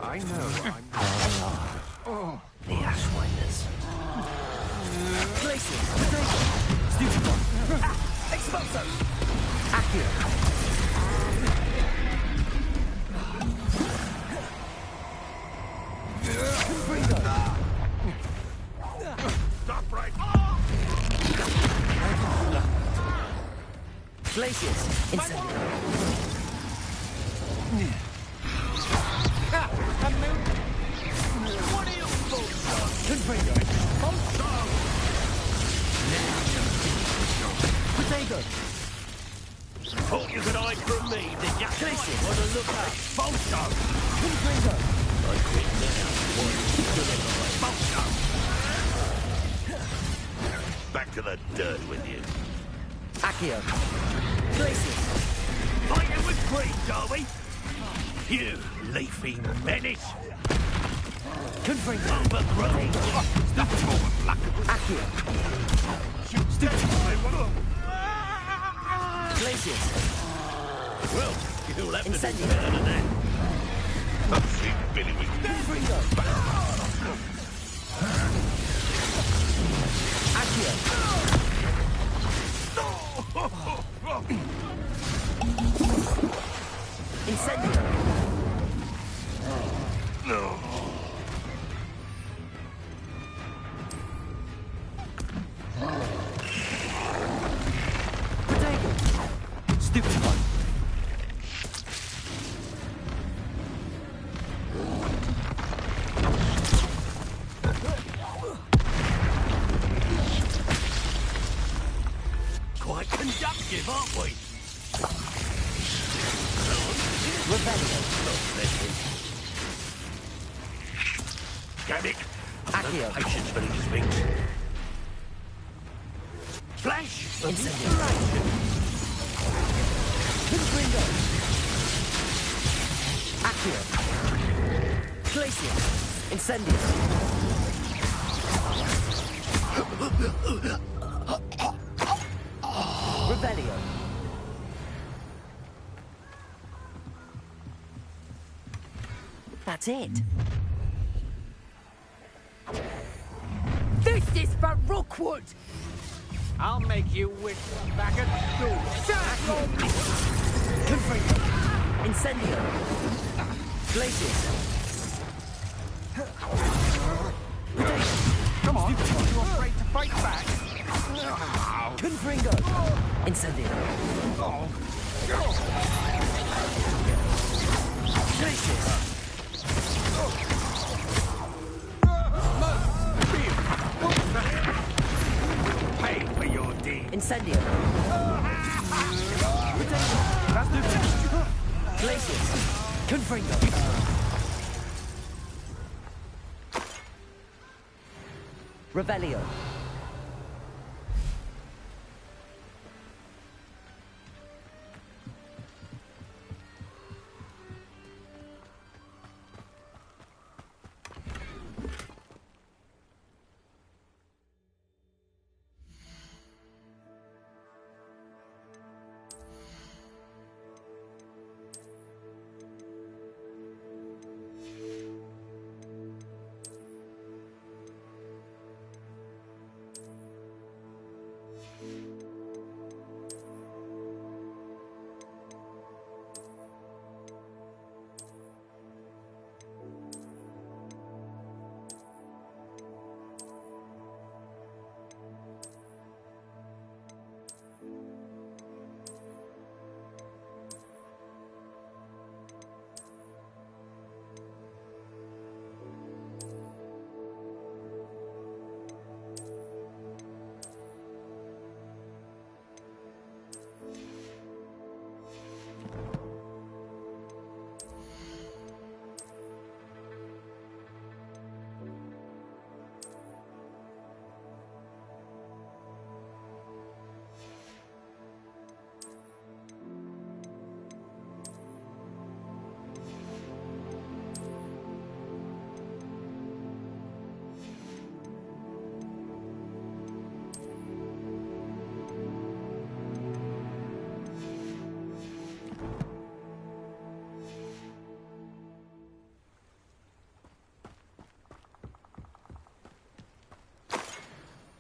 I know I'm... There they are. Oh. The Ashwinders. Glaciers, Stupefy, Expulso, Accio. Stop right! Glaciers, Incendio. What are you Confringo. Potato. Thought you could hide from me, did ya? Glaciers. On the lookout. Bolso. Confringo. I quit now. What are you doing? Bolso. Back to the dirt with you. Accio. Glaciers. Fighting with creeds, are we? You leafy menace. Confringo. Overgrown. Accio. Glaciers. Well, you'll have to do Incendio. better than that. I've seen Billy with Confringo. Accio. Incendio. No. Stupid one. Quite conductive, aren't we? Rebellion. Damn it! Accio. Patience for these things. Flash! Incendio. Confringo. Accio. Glacius. Incendio. Revelio. That's it. This is for Rookwood! I'll make you wish back at school. Confringo. Incendio. Glacius. Come on, you afraid to fight back? Confringo. Incendio. Glacius. Pay for your deed. Incendio. Glacius. Confringo. Revelio.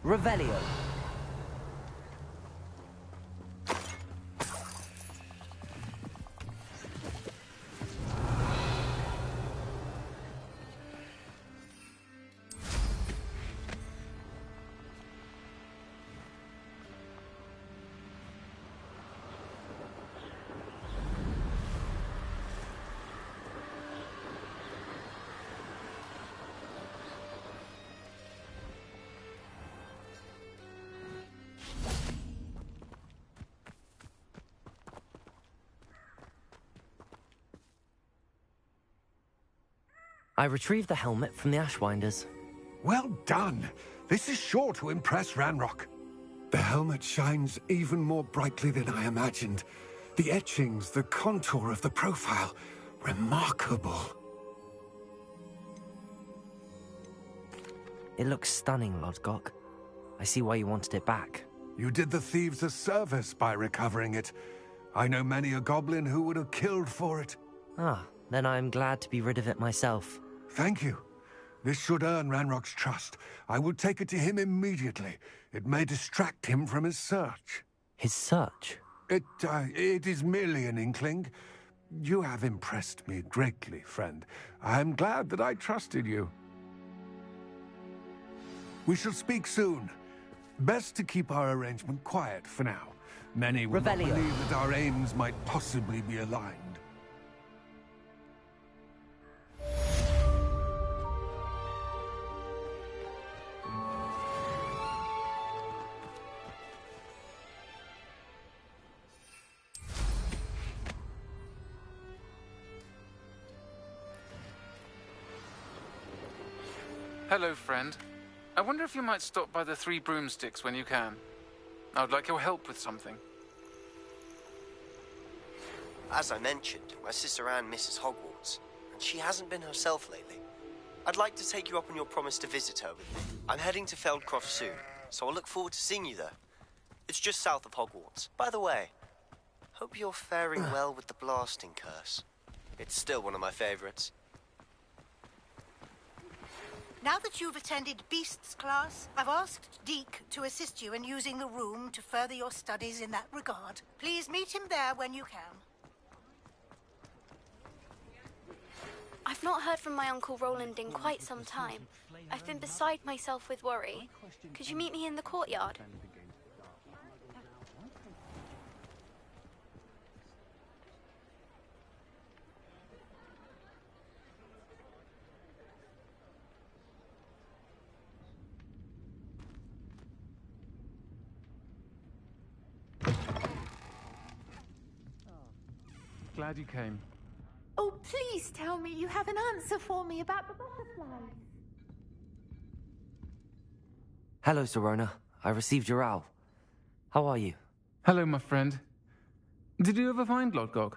Revelio. I retrieved the helmet from the Ashwinders. Well done. This is sure to impress Ranrock. The helmet shines even more brightly than I imagined. The etchings, the contour of the profile, remarkable. It looks stunning, Lodgok. I see why you wanted it back. You did the thieves a service by recovering it. I know many a goblin who would have killed for it. Ah, then I am glad to be rid of it myself. Thank you. This should earn Ranrock's trust. I will take it to him immediately. It may distract him from his search. His search? It is merely an inkling. You have impressed me greatly, friend. I am glad that I trusted you. We shall speak soon. Best to keep our arrangement quiet for now. Many will not Revelio. believe that our aims might possibly be aligned. Hello, friend. I wonder if you might stop by the Three Broomsticks when you can. I would like your help with something. As I mentioned, my sister Anne misses Hogwarts, and she hasn't been herself lately. I'd like to take you up on your promise to visit her with me. I'm heading to Feldcroft soon, so I'll look forward to seeing you there. It's just south of Hogwarts. By the way, hope you're faring well with the blasting curse. It's still one of my favorites. Now that you've attended Beasts class, I've asked Deke to assist you in using the room to further your studies in that regard. Please meet him there when you can. I've not heard from my Uncle Roland in quite some time. I've been beside myself with worry. Could you meet me in the courtyard? Glad you came. Oh, please tell me you have an answer for me about the butterflies. Hello, Sirona. I received your owl. How are you? Hello, my friend. Did you ever find Lodgok?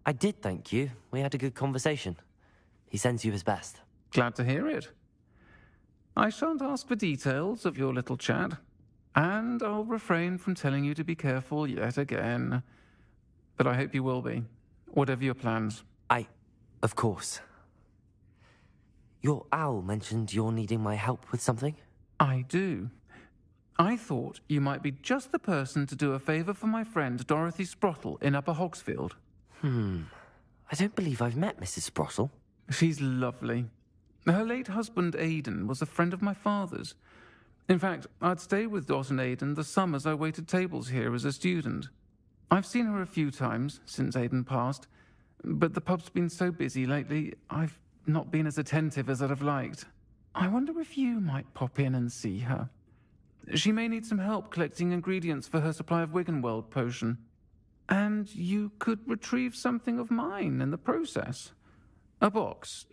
I did, thank you. We had a good conversation. He sends you his best. Glad to hear it. I shan't ask for details of your little chat, and I'll refrain from telling you to be careful yet again. But I hope you will be, whatever your plans. Of course. Your owl mentioned you're needing my help with something? I do. I thought you might be just the person to do a favour for my friend Dorothy Sprottle in Upper Hogsfield. I don't believe I've met Mrs. Sprottle. She's lovely. Her late husband Aidan was a friend of my father's. In fact, I'd stay with Dot and Aidan the summers I waited tables here as a student. I've seen her a few times since Aidan passed, but the pub's been so busy lately, I've not been as attentive as I'd have liked. I wonder if you might pop in and see her. She may need some help collecting ingredients for her supply of Wiggenweld potion. And you could retrieve something of mine in the process. A box,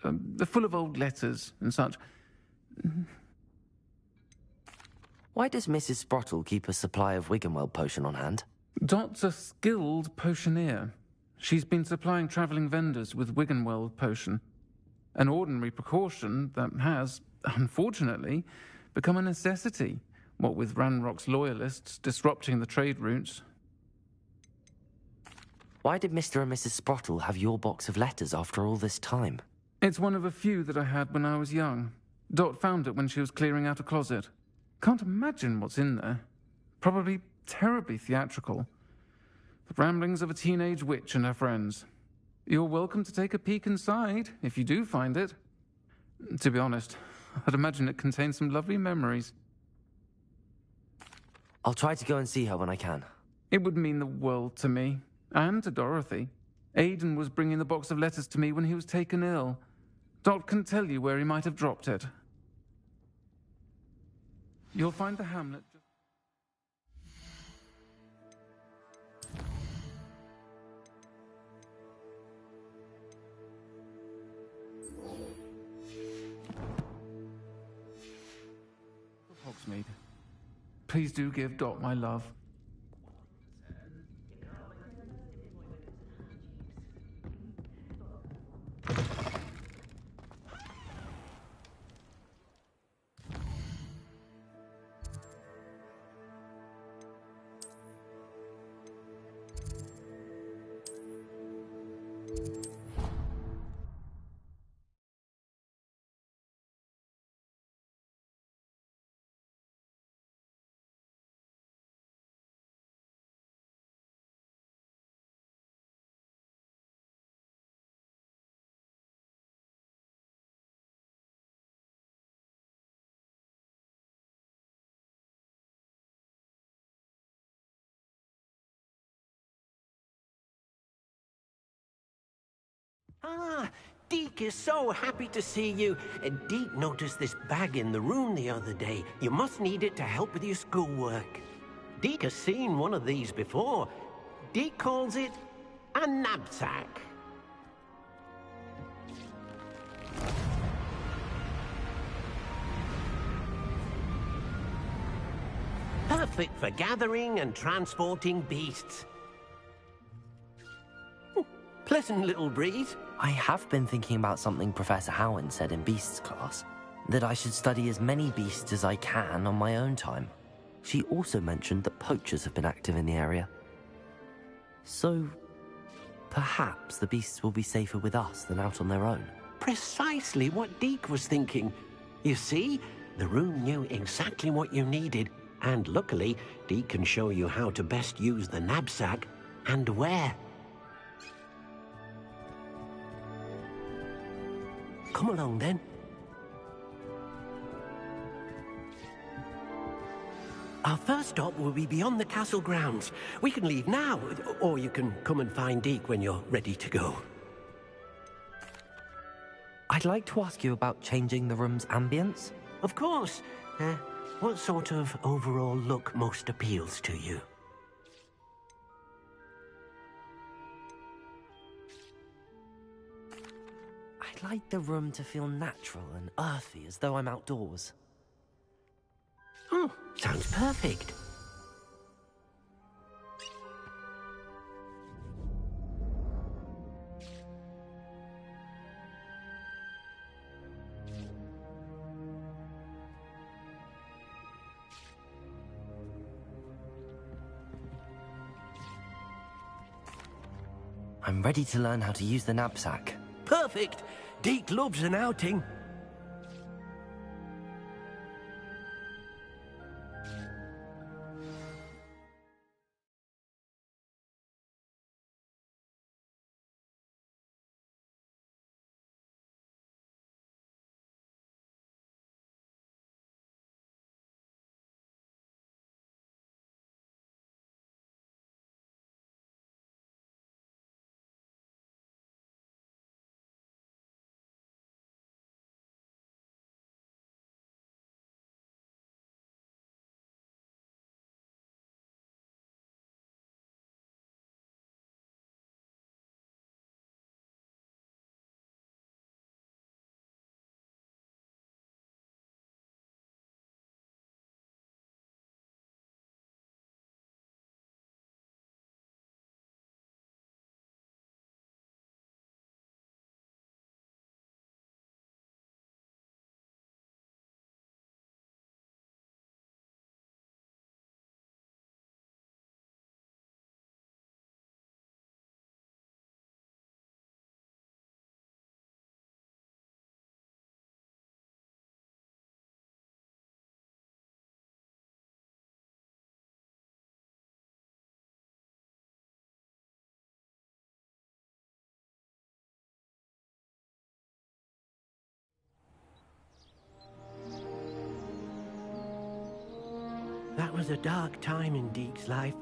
full of old letters and such. Why does Mrs. Sprottle keep a supply of Wiggenweld potion on hand? Dot's a skilled potioneer. She's been supplying travelling vendors with Wiggenweld potion. An ordinary precaution that has, unfortunately, become a necessity, what with Ranrock's loyalists disrupting the trade routes. Why did Mr. and Mrs. Sprottle have your box of letters after all this time? It's one of a few that I had when I was young. Dot found it when she was clearing out a closet. Can't imagine what's in there. Probably terribly theatrical. The ramblings of a teenage witch and her friends. You're welcome to take a peek inside, if you do find it. To be honest, I'd imagine it contains some lovely memories. I'll try to go and see her when I can. It would mean the world to me, and to Dorothy. Aidan was bringing the box of letters to me when he was taken ill. Dot can tell you where he might have dropped it. You'll find the hamlet... Hogsmeade. Please do give Dot my love. Ah, Deke is so happy to see you. Deke noticed this bag in the room the other day. You must need it to help with your schoolwork. Deke has seen one of these before. Deke calls it a knapsack. Perfect for gathering and transporting beasts. Pleasant little breeze. I have been thinking about something Professor Howard said in Beasts class, that I should study as many beasts as I can on my own time. She also mentioned that poachers have been active in the area. So, perhaps the beasts will be safer with us than out on their own. Precisely what Deke was thinking. You see, the room knew exactly what you needed, and luckily, Deke can show you how to best use the knapsack and where. Come along, then. Our first stop will be beyond the castle grounds. We can leave now, or you can come and find Deke when you're ready to go. I'd like to ask you about changing the room's ambience. Of course. What sort of overall look most appeals to you? I'd like the room to feel natural and earthy, as though I'm outdoors. Oh, sounds perfect. I'm ready to learn how to use the knapsack. Perfect! Deke loves an outing. That was a dark time in Deke's life.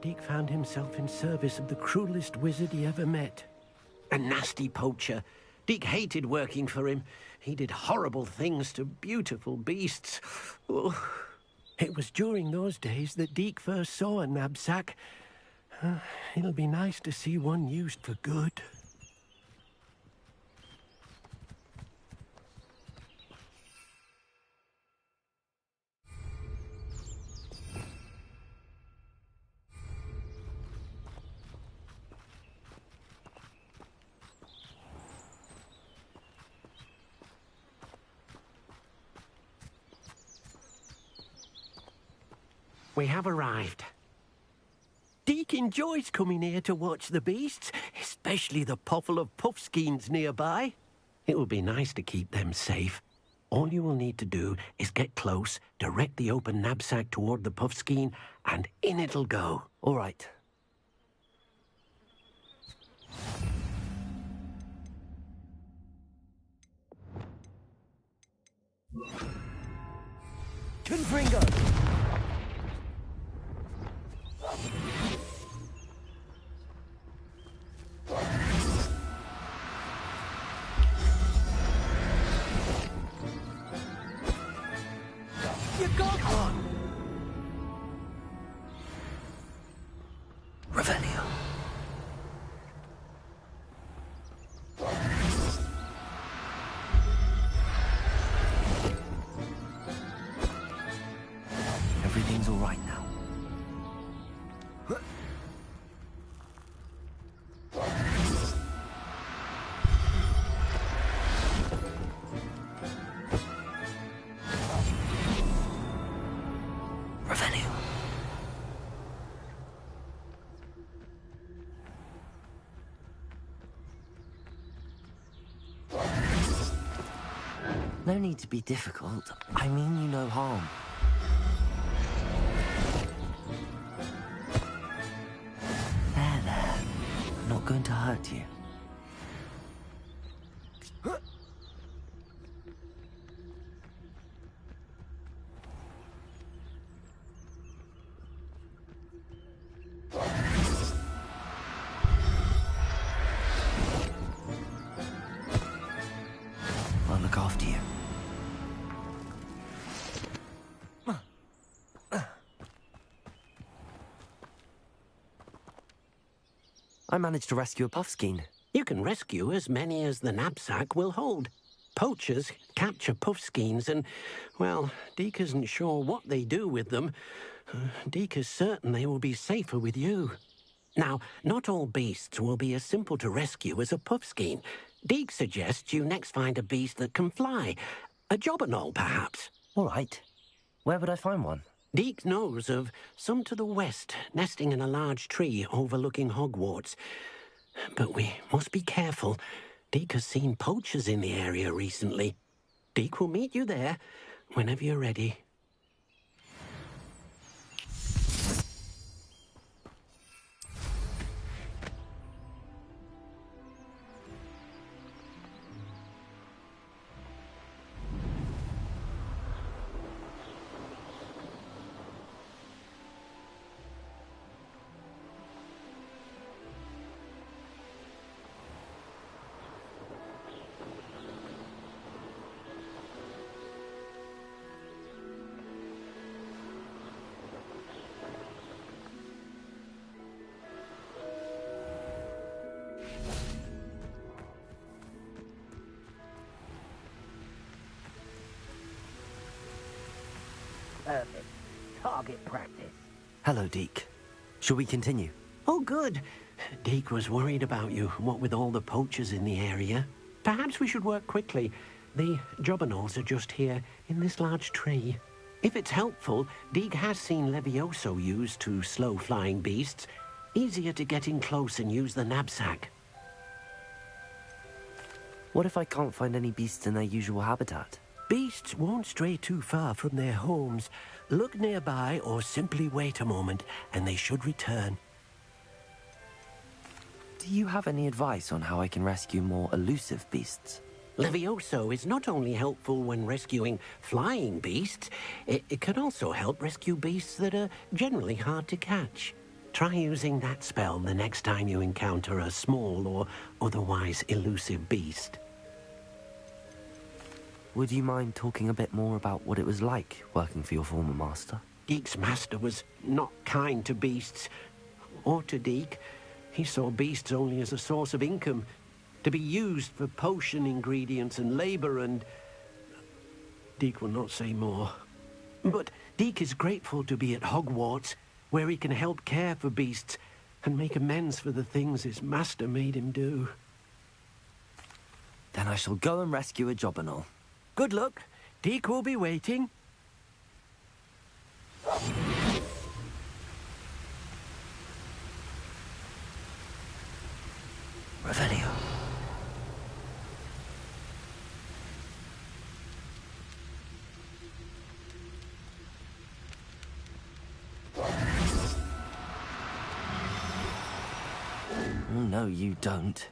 Deke found himself in service of the cruelest wizard he ever met. A nasty poacher. Deke hated working for him. He did horrible things to beautiful beasts. Oh. It was during those days that Deke first saw a knapsack. It'll be nice to see one used for good. We have arrived. Deke enjoys coming here to watch the beasts, especially the potful of puffskeins nearby. It will be nice to keep them safe. All you will need to do is get close, direct the open knapsack toward the puffskein, and in it'll go. All right. Confringo! You got one! Revelio. Everything's all right now. Revelio. No need to be difficult. I mean you no harm. There. I'm not going to hurt you. I'll look after you. I managed to rescue a puffskein. You can rescue as many as the knapsack will hold. Poachers capture puffskeins and, well, Deke isn't sure what they do with them. Deke is certain they will be safer with you. Now, not all beasts will be as simple to rescue as a puffskein. Deke suggests you next find a beast that can fly. A jobberknoll, perhaps. All right. Where would I find one? Deke knows of some to the west, nesting in a large tree overlooking Hogwarts. But we must be careful. Deke has seen poachers in the area recently. Deke will meet you there whenever you're ready. Perfect. Target practice. Hello, Deke. Shall we continue? Oh, good. Deke was worried about you, what with all the poachers in the area. Perhaps we should work quickly. The jobberknolls are just here, in this large tree. If it's helpful, Deke has seen Levioso used to slow flying beasts. Easier to get in close and use the knapsack. What if I can't find any beasts in their usual habitat? Beasts won't stray too far from their homes. Look nearby or simply wait a moment, and they should return. Do you have any advice on how I can rescue more elusive beasts? Levioso is not only helpful when rescuing flying beasts, it can also help rescue beasts that are generally hard to catch. Try using that spell the next time you encounter a small or otherwise elusive beast. Would you mind talking a bit more about what it was like working for your former master? Deke's master was not kind to beasts, or to Deke. He saw beasts only as a source of income, to be used for potion ingredients and labor, and Deke will not say more. But Deke is grateful to be at Hogwarts, where he can help care for beasts and make amends for the things his master made him do. Then I shall go and rescue a jobberknoll. Good luck. Deke will be waiting. Revelio. Oh, no, you don't.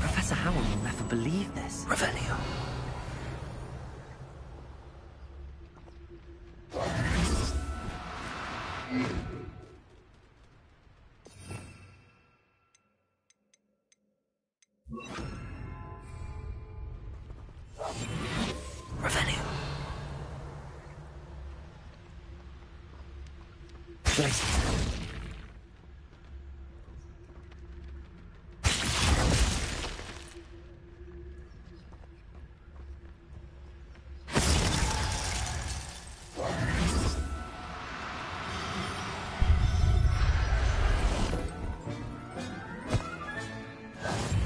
Professor Howell will never believe this. Revelio.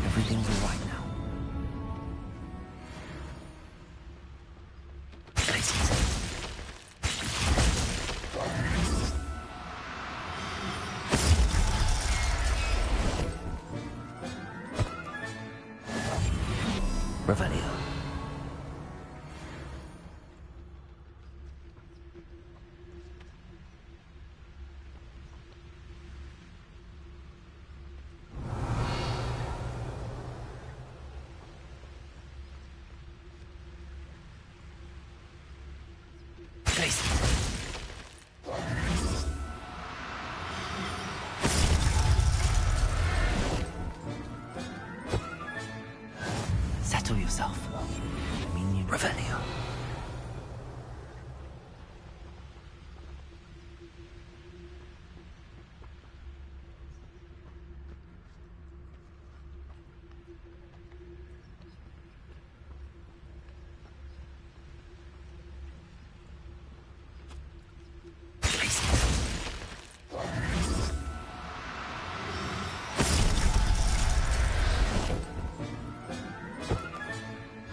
Everything's all right now. Revelio. Settle yourself. Minion Revelio.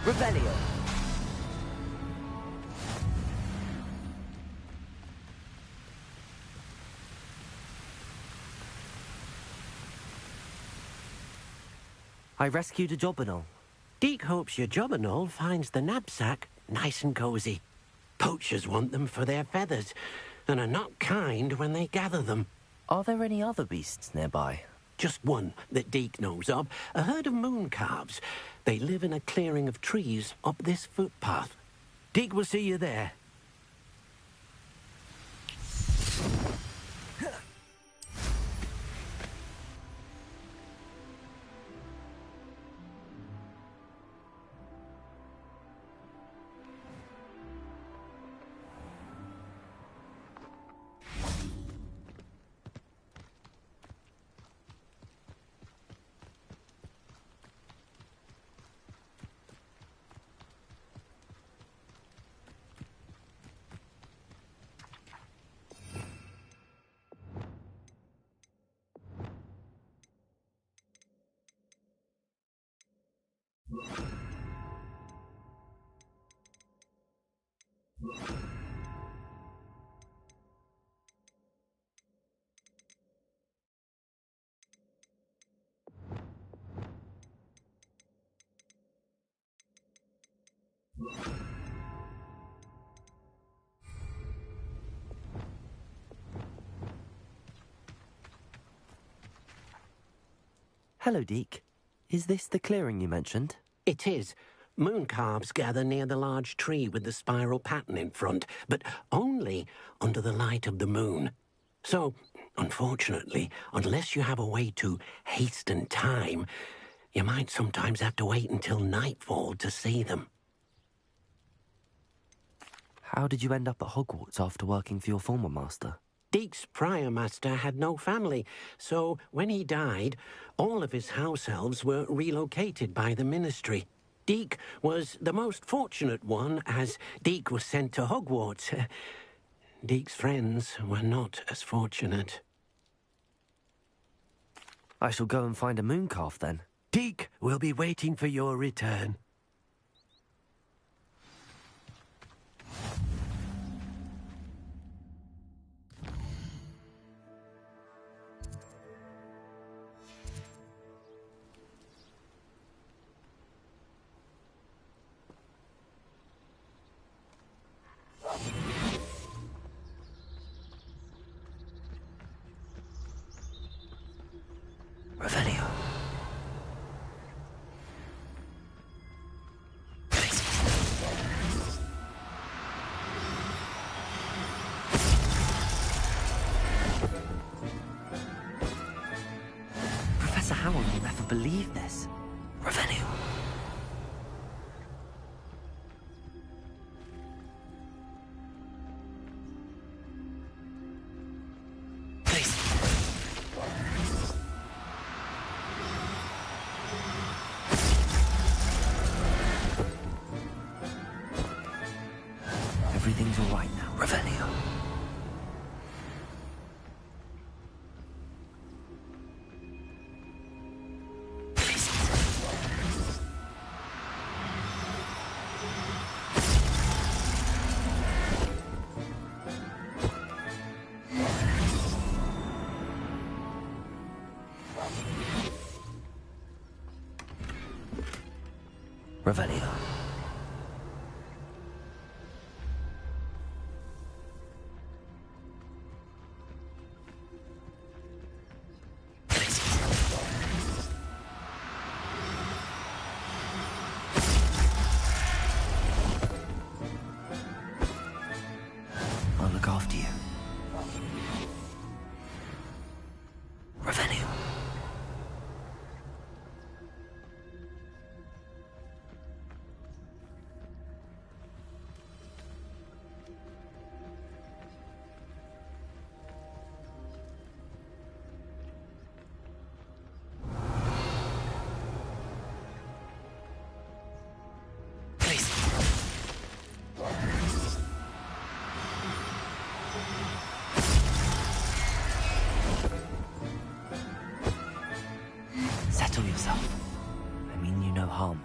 Revelio. I rescued a Jobberknoll. Deke hopes your Jobberknoll finds the knapsack nice and cozy. Poachers want them for their feathers, and are not kind when they gather them. Are there any other beasts nearby? Just one that Deke knows of, a herd of moon calves. They live in a clearing of trees up this footpath. Deke will see you there. Hello, Deke. Is this the clearing you mentioned? It is. Moon calves gather near the large tree with the spiral pattern in front, but only under the light of the moon. So, unfortunately, unless you have a way to hasten time, you might sometimes have to wait until nightfall to see them. How did you end up at Hogwarts after working for your former master? Deke's prior master had no family, so when he died, all of his house elves were relocated by the ministry. Deke was the most fortunate one, as Deke was sent to Hogwarts. Deke's friends were not as fortunate. I shall go and find a mooncalf then. Deke will be waiting for your return. Revelio. Professor Howell will never believe this. Revelio. all right now, Revelio. Revelio. I'll look after you. Revelio. Settle yourself. I mean you no harm.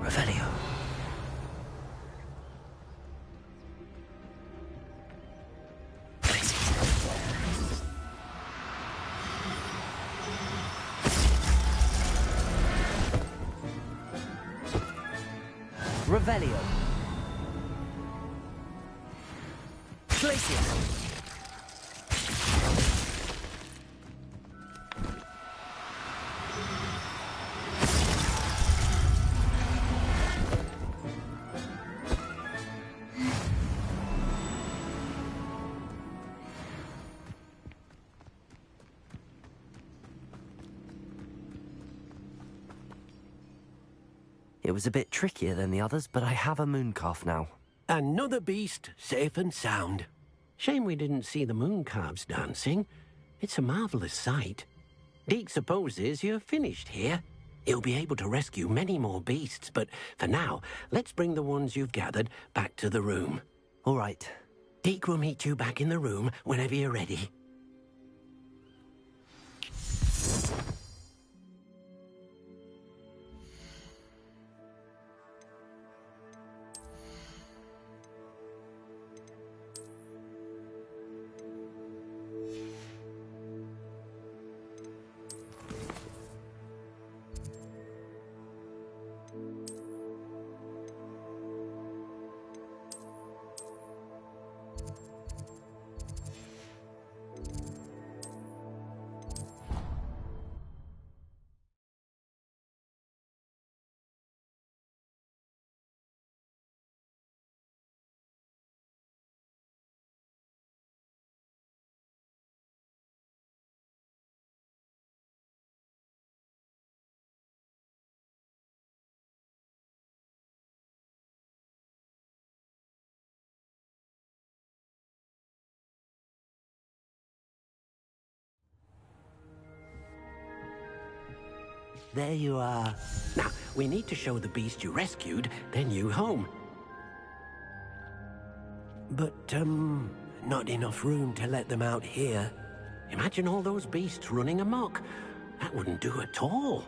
Revelio. Revelio. Glacier. It was a bit trickier than the others, but I have a mooncalf now. Another beast, safe and sound. Shame we didn't see the mooncalves dancing. It's a marvellous sight. Deke supposes you're finished here. He'll be able to rescue many more beasts, but for now, let's bring the ones you've gathered back to the room. All right. Deke will meet you back in the room whenever you're ready. There you are. Now, we need to show the beast you rescued their new home. But, not enough room to let them out here. Imagine all those beasts running amok. That wouldn't do at all.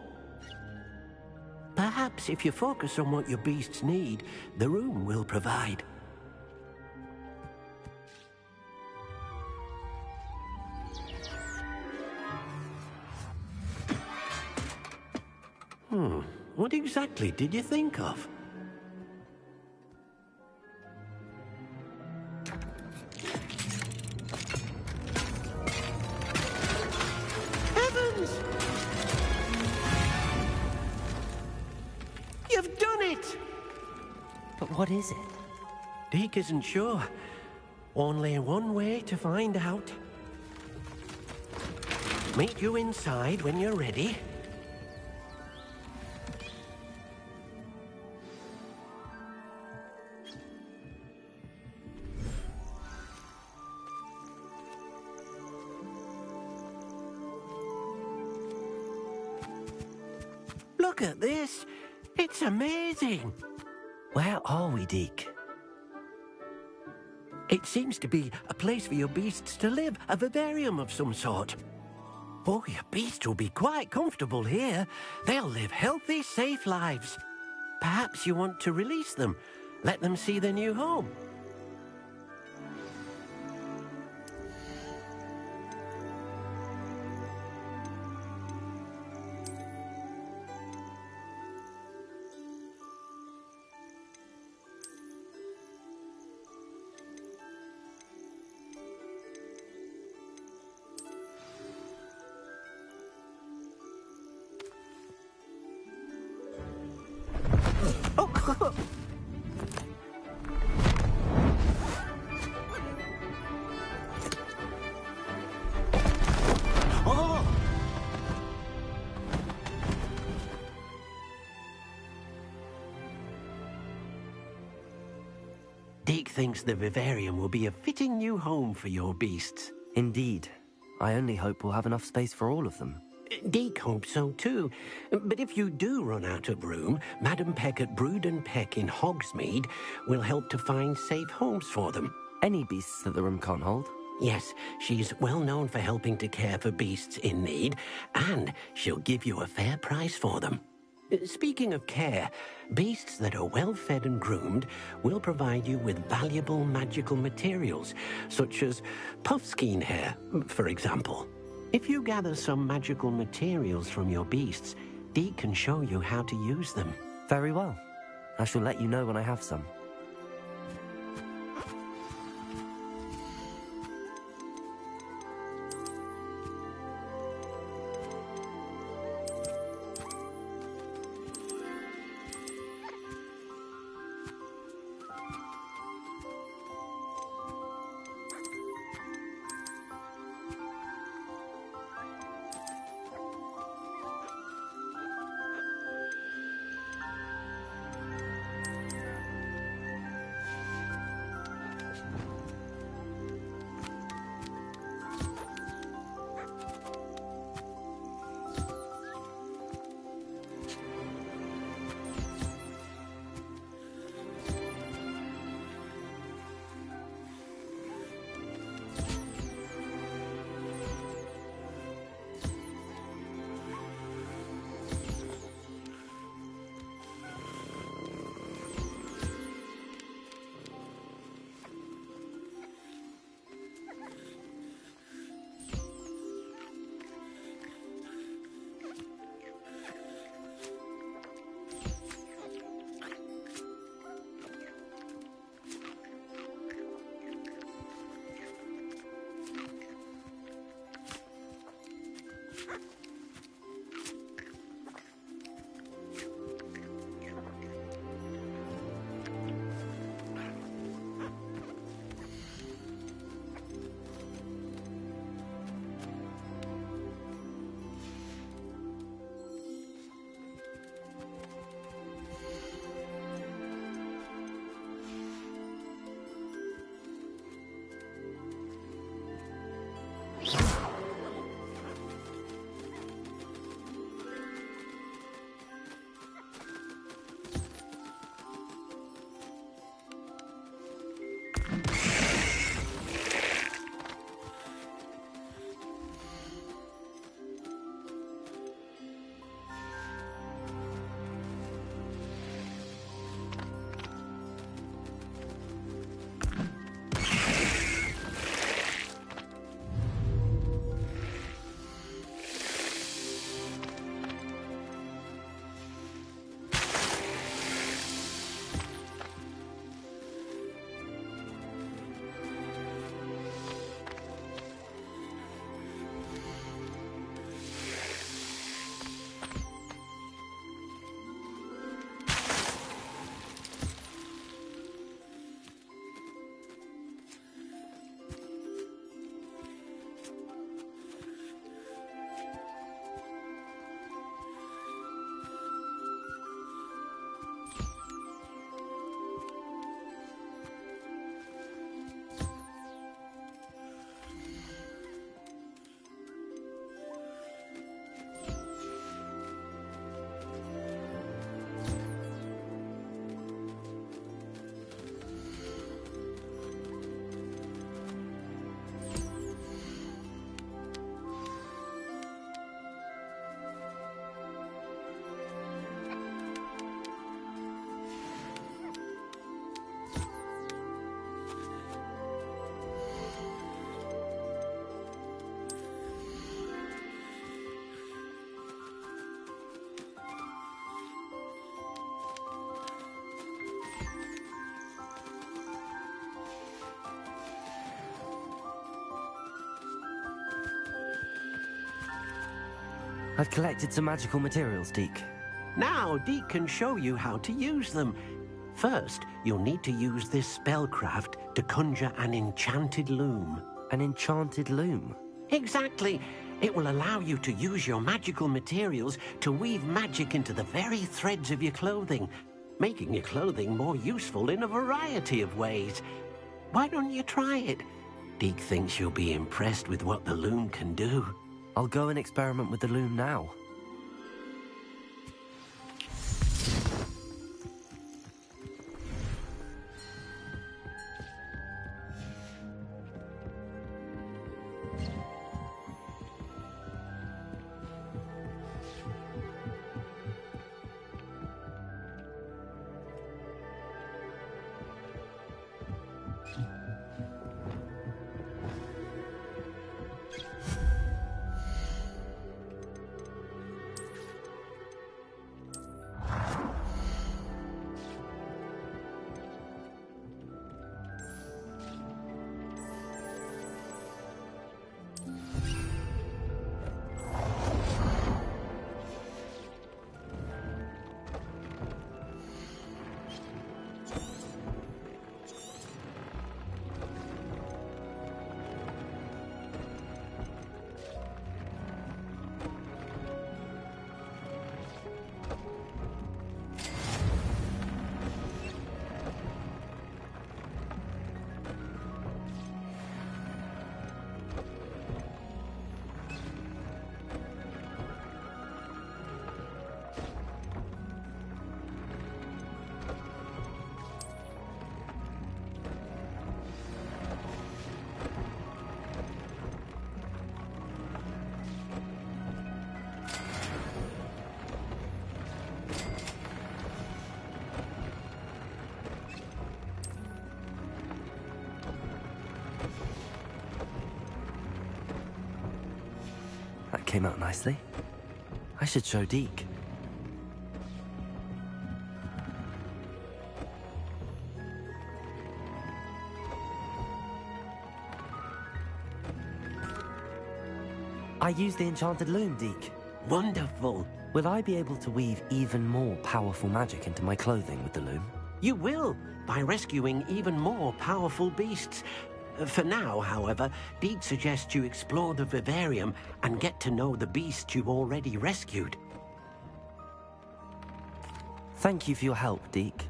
Perhaps if you focus on what your beasts need, the room will provide. What exactly did you think of? Heavens! You've done it! But what is it? Deke isn't sure. Only one way to find out. Meet you inside when you're ready. Look at this. It's amazing. Where are we, Deke? It seems to be a place for your beasts to live, a vivarium of some sort. Oh, your beasts will be quite comfortable here. They'll live healthy, safe lives. Perhaps you want to release them, let them see their new home. Deke thinks the vivarium will be a fitting new home for your beasts. Indeed. I only hope we'll have enough space for all of them. Deke hopes so too. But if you do run out of room, Madam Peck at Brood and Peck in Hogsmeade will help to find safe homes for them. Any beasts that the room can't hold? Yes, she's well known for helping to care for beasts in need, and she'll give you a fair price for them. Speaking of care, beasts that are well fed and groomed will provide you with valuable magical materials, such as puffskein hair, for example. If you gather some magical materials from your beasts, Deke can show you how to use them. Very well. I shall let you know when I have some. I've collected some magical materials, Deke. Now, Deke can show you how to use them. First, you'll need to use this spellcraft to conjure an enchanted loom. An enchanted loom? Exactly. It will allow you to use your magical materials to weave magic into the very threads of your clothing, making your clothing more useful in a variety of ways. Why don't you try it? Deke thinks you'll be impressed with what the loom can do. I'll go and experiment with the loom now. That came out nicely. I should show Deke. I used the enchanted loom, Deke. Wonderful. Will I be able to weave even more powerful magic into my clothing with the loom? You will, by rescuing even more powerful beasts. For now, however, Deke suggests you explore the vivarium and get to know the beasts you've already rescued. Thank you for your help, Deke.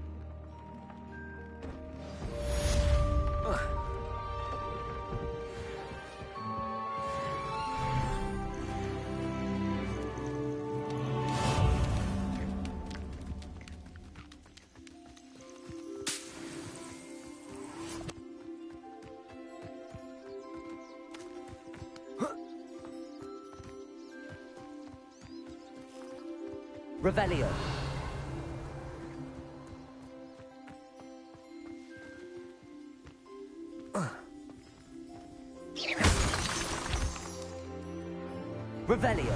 Revelio. Revelio.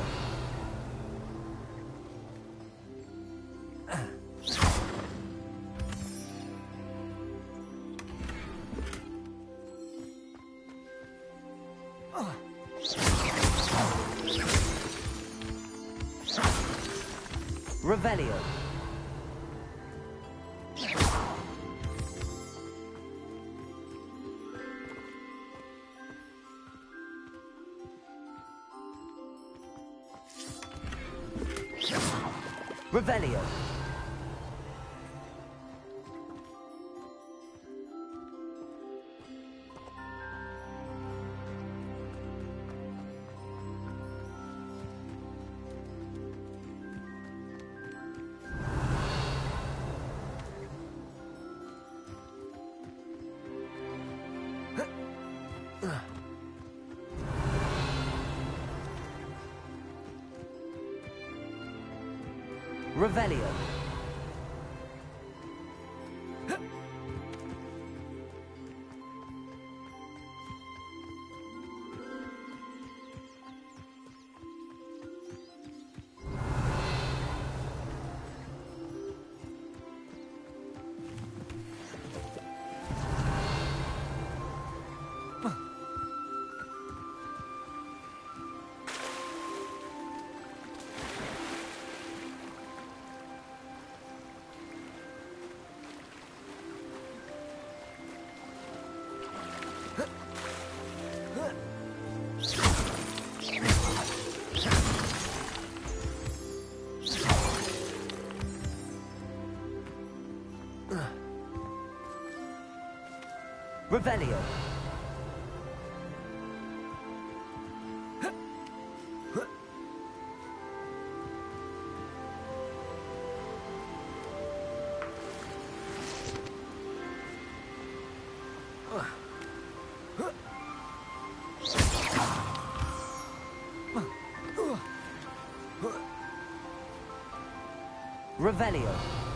Revelio. Revelio. Revelio. Revelio. Revelio.